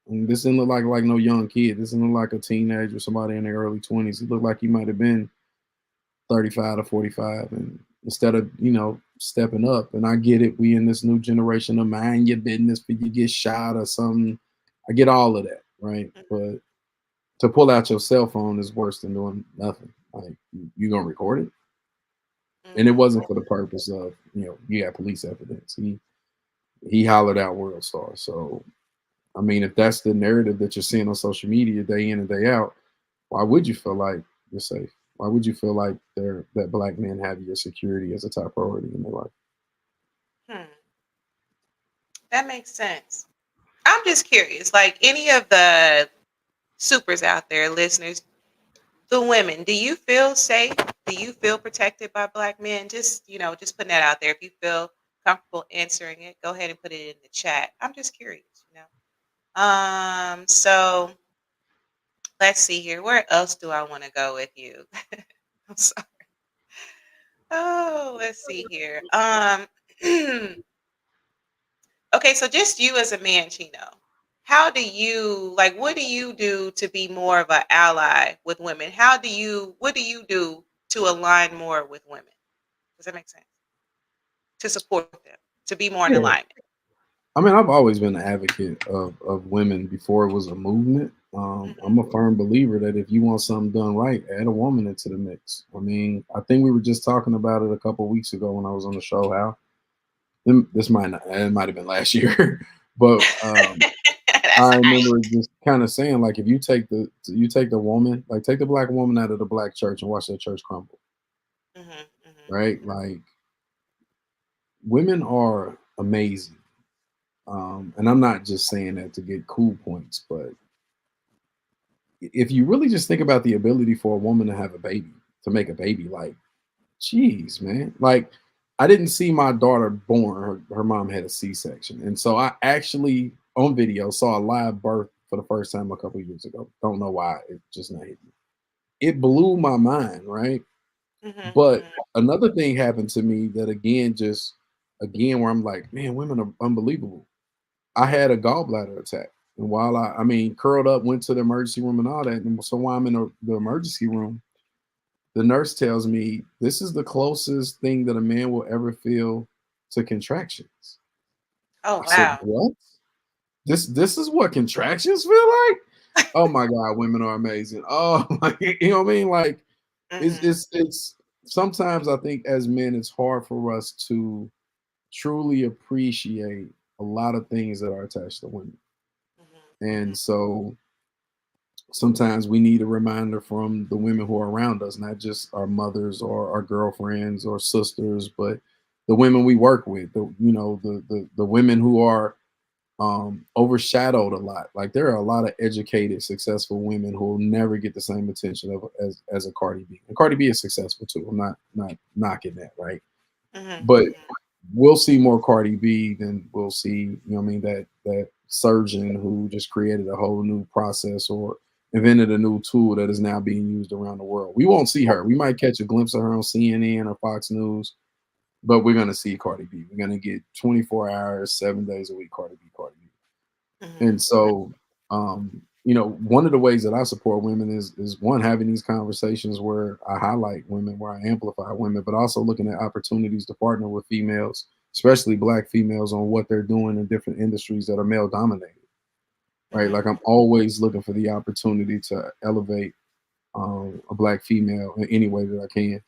And this didn't look like no young kid. This didn't look like a teenager, somebody in their early 20s. He looked like he might have been 35 to 45. And instead of, stepping up, and I get it, we in this new generation of mind your business, but you get shot or something. I get all of that, right? But to pull out your cell phone is worse than doing nothing. Like you gonna record it, and it wasn't for the purpose of you got police evidence. He hollered out World Star. So I mean, if that's the narrative that you're seeing on social media day in and day out, why would you feel like you're safe? Why would you feel like that black men have your security as a top priority in their life? That makes sense. I'm just curious, like any of the supers out there, listeners, the women, do you feel safe? Do you feel protected by black men? Just, just putting that out there. If you feel comfortable answering it, go ahead and put it in the chat. I'm just curious, So let's see here. Where else do I want to go with you? I'm sorry. Oh, let's see here. Okay, so just you as a man, Chino. What do you do to be more of an ally with women? What do you do to align more with women? Does that make sense? To support them, to be more in Yeah. alignment. I mean, I've always been an advocate of women before it was a movement. I'm a firm believer that if you want something done right, add a woman into the mix. I mean, I think we were just talking about it a couple of weeks ago when I was on the show, how This might not, it might have been last year, but I That's all right. remember just kind of saying like, if you take the woman, like take the black woman out of the black church and watch that church crumble, Mhm, mhm, right? Like women are amazing, and I'm not just saying that to get cool points, but if you really just think about the ability for a woman to have a baby, to make a baby, like, geez, man, like I didn't see my daughter born. Her mom had a C-section, and so I actually on video saw a live birth for the first time a couple years ago. Don't know why, it just not hit me. It blew my mind, right? mhm, But mhm. another thing happened to me that again where I'm like, man, women are unbelievable. I had a gallbladder attack. And while I mean, curled up, went to the emergency room and all that. And so while I'm in the emergency room, the nurse tells me this is the closest thing that a man will ever feel to contractions. Oh, I said, wow. what? This is what contractions feel like? Oh my God, women are amazing. Oh my, you know what I mean? Like Mhm, it's sometimes I think as men, it's hard for us to truly appreciate a lot of things that are attached to women. mhm, And mhm, so sometimes we need a reminder from the women who are around us, not just our mothers or our girlfriends or sisters, but the women we work with, the women who are overshadowed a lot. Like there are a lot of educated, successful women who will never get the same attention as a Cardi B. And Cardi B is successful too. I'm not knocking that, right? mhm, But mhm, we'll see more Cardi B than we'll see, you know what I mean, that surgeon who just created a whole new process or invented a new tool that is now being used around the world. We won't see her. We might catch a glimpse of her on CNN or Fox News, but we're gonna see Cardi B. We're gonna get 24 hours, 7 days a week, Cardi B, Cardi B. mhm, And so, one of the ways that I support women is one, having these conversations where I highlight women, where I amplify women, but also looking at opportunities to partner with females, especially black females, on what they're doing in different industries that are male dominated. Right. mhm, Like I'm always looking for the opportunity to elevate a black female in any way that I can.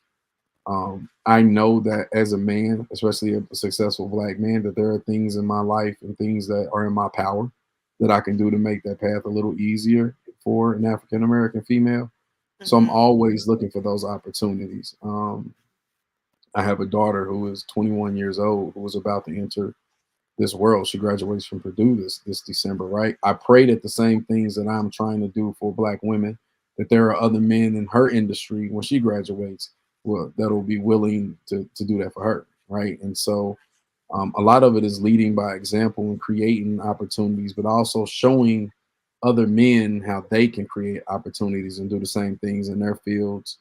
I know that as a man, especially a successful black man, that there are things in my life and things that are in my power that I can do to make that path a little easier for an African American female. So I'm mhm, always looking for those opportunities. I have a daughter who is 21 years old who is about to enter this world. She graduates from Purdue this December, right? I pray that the same things that I'm trying to do for black women, that there are other men in her industry when she graduates, that'll be willing to do that for her, right? And so a lot of it is leading by example and creating opportunities, but also showing other men how they can create opportunities and do the same things in their fields,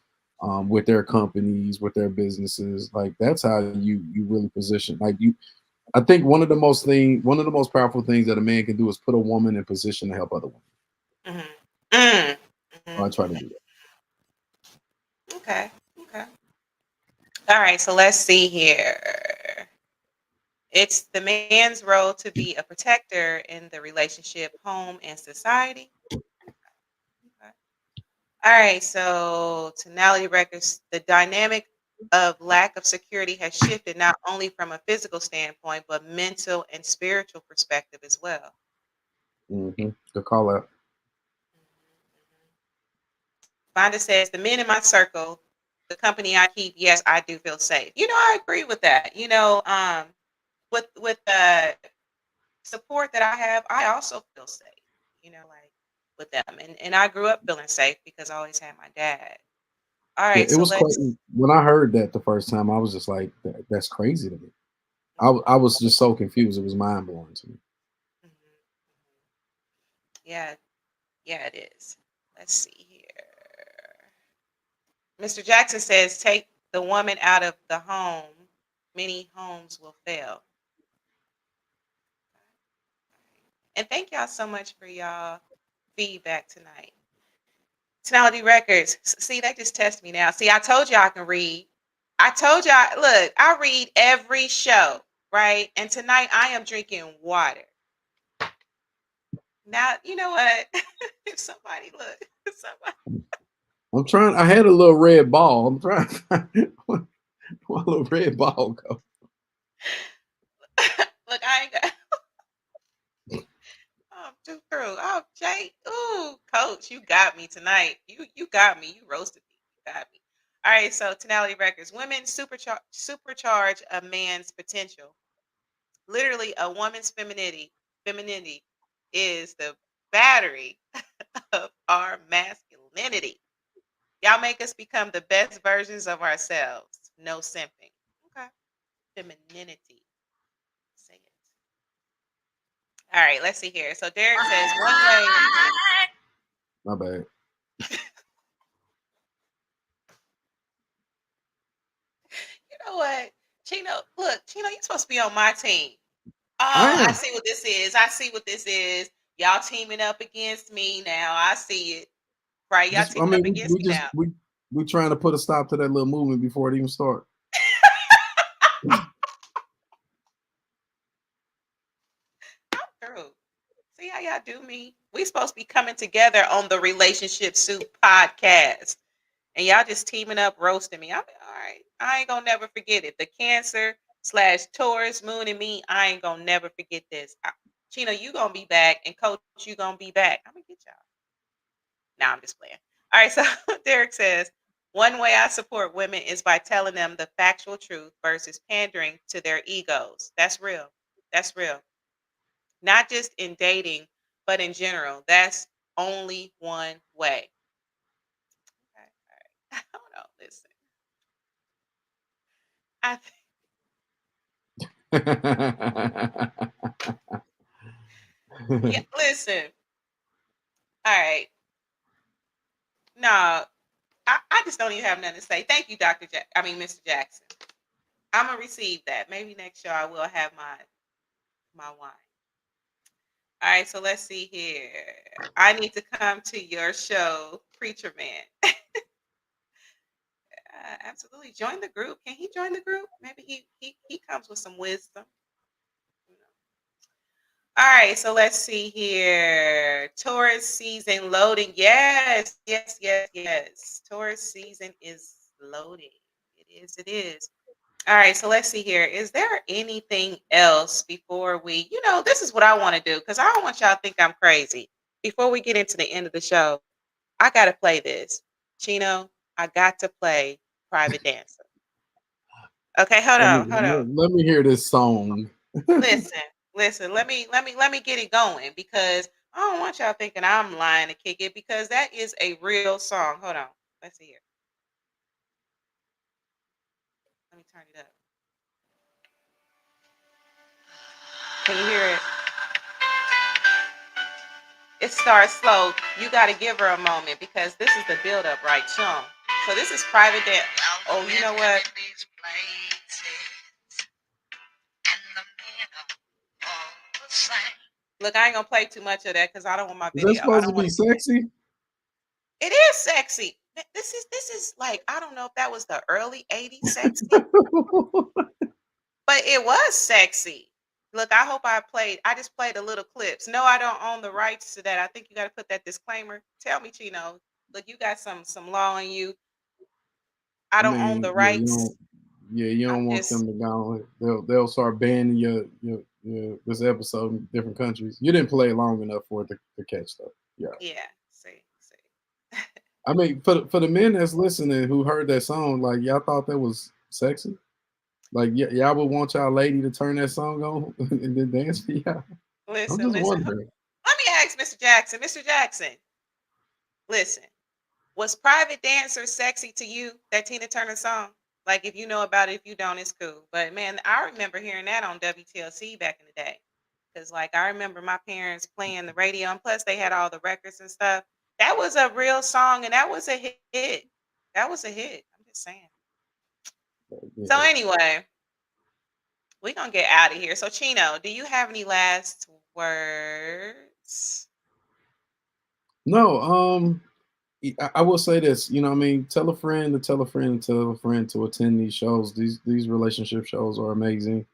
with their companies, with their businesses. Like that's how you really position. Like you, I think one of the most powerful things that a man can do is put a woman in position to help other women. mhm, mm, So mhm, I try to mhm. do that. Okay, okay. All right, so let's see here. It's the man's role to be a protector in the relationship, home, and society. Okay. All right, so tonality records, the dynamic of lack of security has shifted not only from a physical standpoint, but mental and spiritual perspective as well. Good call out. Mhm, mhm. Vonda says, the men in my circle, the company I keep, yes, I do feel safe. I agree with that. With the support that I have, I also feel safe, like with them. And I grew up feeling safe because I always had my dad. All Yeah, right, it so was let's crazy when I heard that the first time. I was just like, That's crazy to me." I was just so confused. It was mind blowing to me. mhm, mhm. Yeah, yeah, it is. Let's see here. Mr. Jackson says, take the woman out of the home. Many homes will fail. And thank y'all so much for y'all feedback tonight. Tonality Records. See, they just test me now. See, I told y'all I can read. I told y'all, look, I read every show, right? And tonight I am drinking water. Now, you know what? If somebody look, somebody, I'm trying. I had a little red ball. I'm trying. Where a little red ball go? Look, I ain't got. I'm too through. Oh, Jay. Ooh, Coach, you got me tonight. You got me. You roasted me. You got me. All right. So, tonality records. Women supercharge a man's potential. Literally, a woman's femininity is the battery of our masculinity. Y'all make us become the best versions of ourselves. No simping. Okay. Femininity. Say it. All right, let's see here. So Derek says one way. My bad. You know what? Chino, look, Chino, you're supposed to be on my team. I Oh, I am. see what this is. I see what this is. Y'all teaming up against me now. I see it. Right. Y'all Just, I teaming up mean, against me now. we trying to put a stop to that little movement before it even starts. True. See how y'all do me? We supposed to be coming together on the Relationship Soup podcast. And y'all just teaming up, roasting me. I'm all right. I ain't gonna never forget it. The Cancer/Taurus moon and me, I ain't gonna never forget this. Chino, you gonna be back, and Coach, you gonna be back. I'm gonna get y'all. Now I'm just playing. All right, so Derek says, one way I support women is by telling them the factual truth versus pandering to their egos. That's real. That's real. Not just in dating, but in general. That's only one way. Okay, all right. Hold on, listen. I yeah, listen. All right. No, I just don't even have nothing to say. Thank you, Mr. Jackson. I'm gonna receive that. Maybe next show I will have my wine. All right, so let's see here. I need to come to your show, Preacher Man. Absolutely, join the group. Can he join the group? Maybe he comes with some wisdom. All right, so let's see here. Taurus season loading. Yes, yes, yes, yes. Taurus season is loading. It is, it is. All right, so let's see here. Is there anything else before this is what I want to do because I don't want y'all to think I'm crazy. Before we get into the end of the show, I got to play this. Chino, I got to play Private Dancer. Okay, hold let, me, on, hold on. let me hear this song. Listen, listen. Let me get it going because I don't want y'all thinking I'm lying to kick it because that is a real song. Hold on. Let's see here. Let me turn it up. Can you hear it? It starts slow. You got to give her a moment because this is the build up, right, Chum? So this is Private Dance. Oh, you know what? Look, I ain't gonna play too much of that because I don't want my Is that video. I supposed to don't want be it. sexy? It is sexy. This is like I don't know if that was the early '80s sexy, but it was sexy. Look, I hope I just played a little clips. No, I don't own the rights to that. I think you got to put that disclaimer. Tell me, Chino. Look, you got some law on you. I I don't own the mean, yeah, rights. you I'm don't want just them to go. They'll start banning your this episode in different countries. You didn't play long enough for it to catch stuff. Yeah. yeah. See. I mean, for the men that's listening who heard that song, like y'all thought that was sexy. Like y'all would want y'all lady to turn that song on and then dance for y'all. I'm Listen, just listen. wondering. Let me ask Mr. Jackson. Mr. Jackson, listen. Was Private Dancer sexy to you? That Tina Turner song? Like, if you know about it, if you don't, it's cool. But man, I remember hearing that on WTLC back in the day. Because, like, I remember my parents playing the radio, and plus they had all the records and stuff. That was a real song, and that was a hit. That was a hit. I'm just saying. So, Yeah. anyway, we're going to get out of here. So, Chino, do you have any last words? No, I will say this, you know, what I mean, tell a friend to tell a friend to tell a friend to attend these shows. These relationship shows are amazing.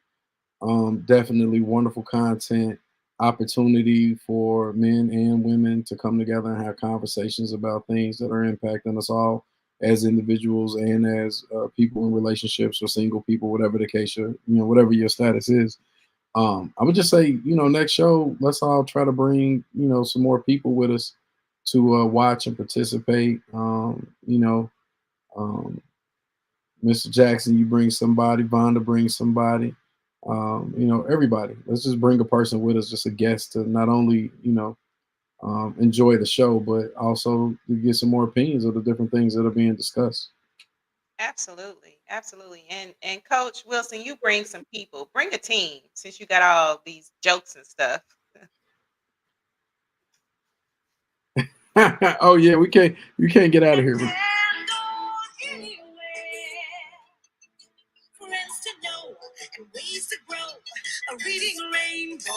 Definitely wonderful content, opportunity for men and women to come together and have conversations about things that are impacting us all as individuals and as people in relationships or single people, whatever the case, whatever your status is. I would just say, next show, let's all try to bring, some more people with us to watch and participate. Um, Mr. Jackson, you bring somebody, Vonda brings somebody, everybody. Let's just bring a person with us, just a guest to not only, enjoy the show, but also to get some more opinions of the different things that are being discussed. Absolutely, absolutely. And Coach Wilson, you bring some people. Bring a team since you got all these jokes and stuff. Oh yeah, we can't get out of here. Friends to know and ways to grow. A reading rainbow.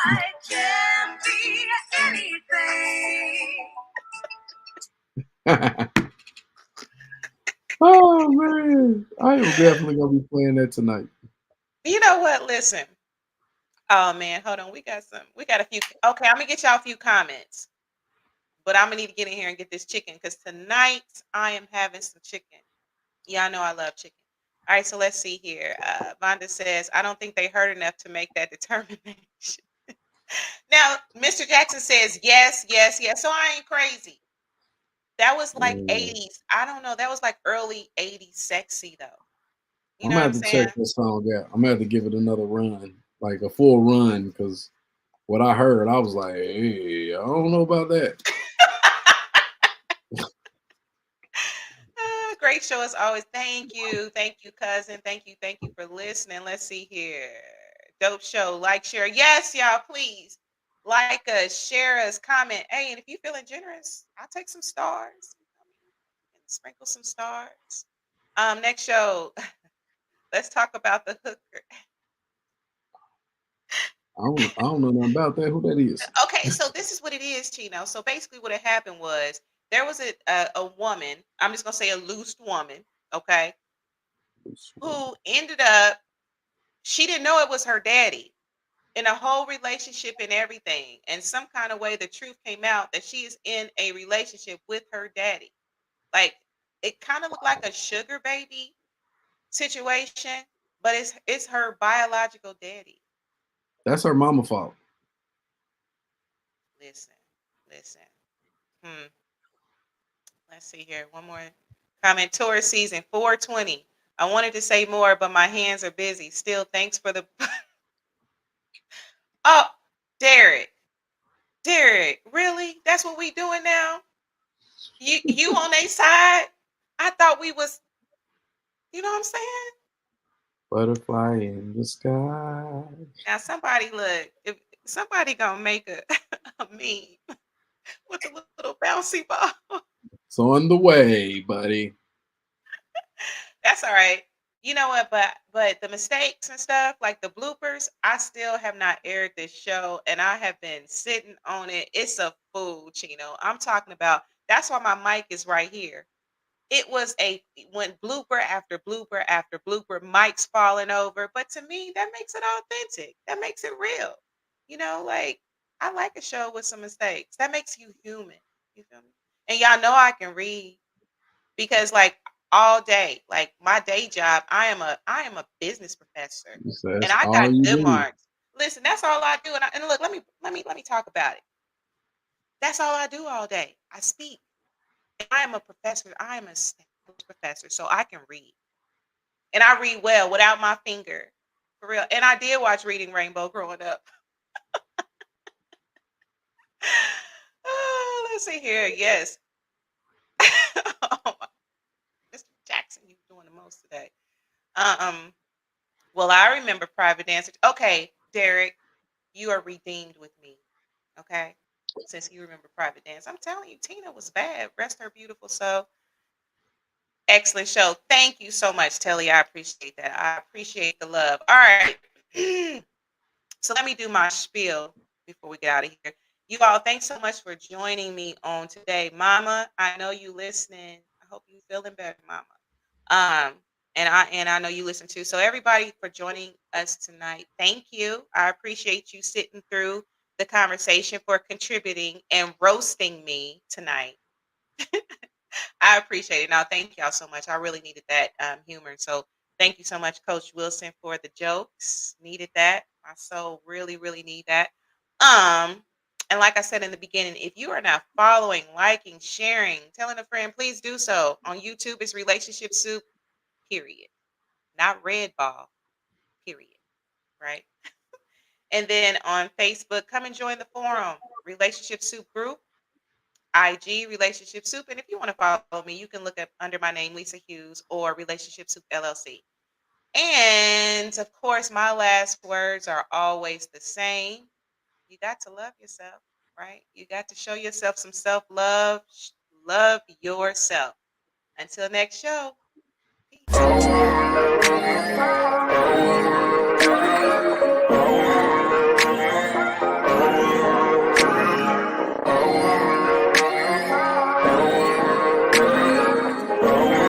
I can be anything. Oh man, I am definitely gonna be playing that tonight. You know what? Listen. Oh man, hold on. We got a few. Okay, I'm gonna get y'all a few comments, but I'm gonna need to get in here and get this chicken because tonight I am having some chicken. Yeah, I know I love chicken. All right, so let's see here. Vonda says, I don't think they heard enough to make that determination. Now, Mr. Jackson says, yes, yes, yes. So I ain't crazy. That was like Yeah. 80s. I don't know. That was like early 80s sexy, though. You I'm know what gonna I'm have to check saying? this song out. I'm gonna have to give it another run, like a full run, because what I heard, I was like, hey, I don't know about that. Great show as always. Thank you. Thank you, cousin. Thank you. Thank you for listening. Let's see here. Dope show. Like, share. Yes, y'all, please. Like us, share us, comment. Hey, and if you're feeling generous, I'll take some stars. And sprinkle some stars. Next show. Let's talk about the hooker. I don't know nothing about that. Who that is? Okay, so this is what it is, Chino. So basically, what had happened was there was a woman. I'm just gonna say a loose woman. Okay, who ended up she didn't know it was her daddy in a whole relationship and everything. And some kind of way, the truth came out that she is in a relationship with her daddy. Like it kind of looked like a sugar baby situation, but it's her biological daddy. That's her mama fault. Listen, listen. Hmm. Let's see here. One more comment. Tourist season 420. I wanted to say more, but my hands are busy. Still, thanks for the. Oh, Derek. Derek, really? That's what we doing now? You on their side? I thought we was, you know what I'm saying? Butterfly in the sky. Now somebody look, if somebody gonna make a, a meme with a little bouncy ball. It's on the way, buddy. That's all right. You know what? But the mistakes and stuff, like the bloopers, I still have not aired this show, and I have been sitting on it. It's a fool, Chino. I'm talking about. That's why my mic is right here. It was a when blooper after blooper after blooper, mics falling over. But to me, that makes it authentic. That makes it real. Like I like a show with some mistakes. That makes you human. You feel me? And y'all know I can read because like all day, like my day job, I am a business professor, So and that's I all got you good do. marks. Listen, that's all I do. And look, let me talk about it. That's all I do all day. I speak. I am a professor. I am a established professor, so I can read, and I read well without my finger, for real. And I did watch Reading Rainbow growing up. Oh, let's see here. Yes. Oh, Mr. Jackson, you're doing the most today. Um. Well, I remember private dancer. Okay, Derek, you are redeemed with me. Okay, since you remember private dance, I'm telling you, Tina was bad. Rest her beautiful soul. Excellent show. Thank you so much, Telly. I appreciate that. I appreciate the love. All right. So let me do my spiel before we get out of here. You all, thanks so much for joining me on today. Mama, I know you listening. I hope you feeling better, Mama. Um, and I know you listen too. So everybody for joining us tonight, thank you. I appreciate you sitting through the conversation for contributing and roasting me tonight. I appreciate it. Now, thank y'all so much. I really needed that humor. So Thank you so much, Coach Wilson, for the jokes. Needed that. My soul really, really need that. Um, and like I said in the beginning, if you are not following, liking, sharing, telling a friend, please do so. On YouTube, it's Relationship Soup, period. Not Red Ball, period. Right. And then on Facebook, come and join the forum, Relationship Soup Group, IG Relationship Soup. And if you want to follow me, you can look up under my name, Lisa Hughes, or Relationship Soup LLC. And of course, my last words are always the same. You got to love yourself, right? You got to show yourself some self love. Love yourself. Until next show, peace.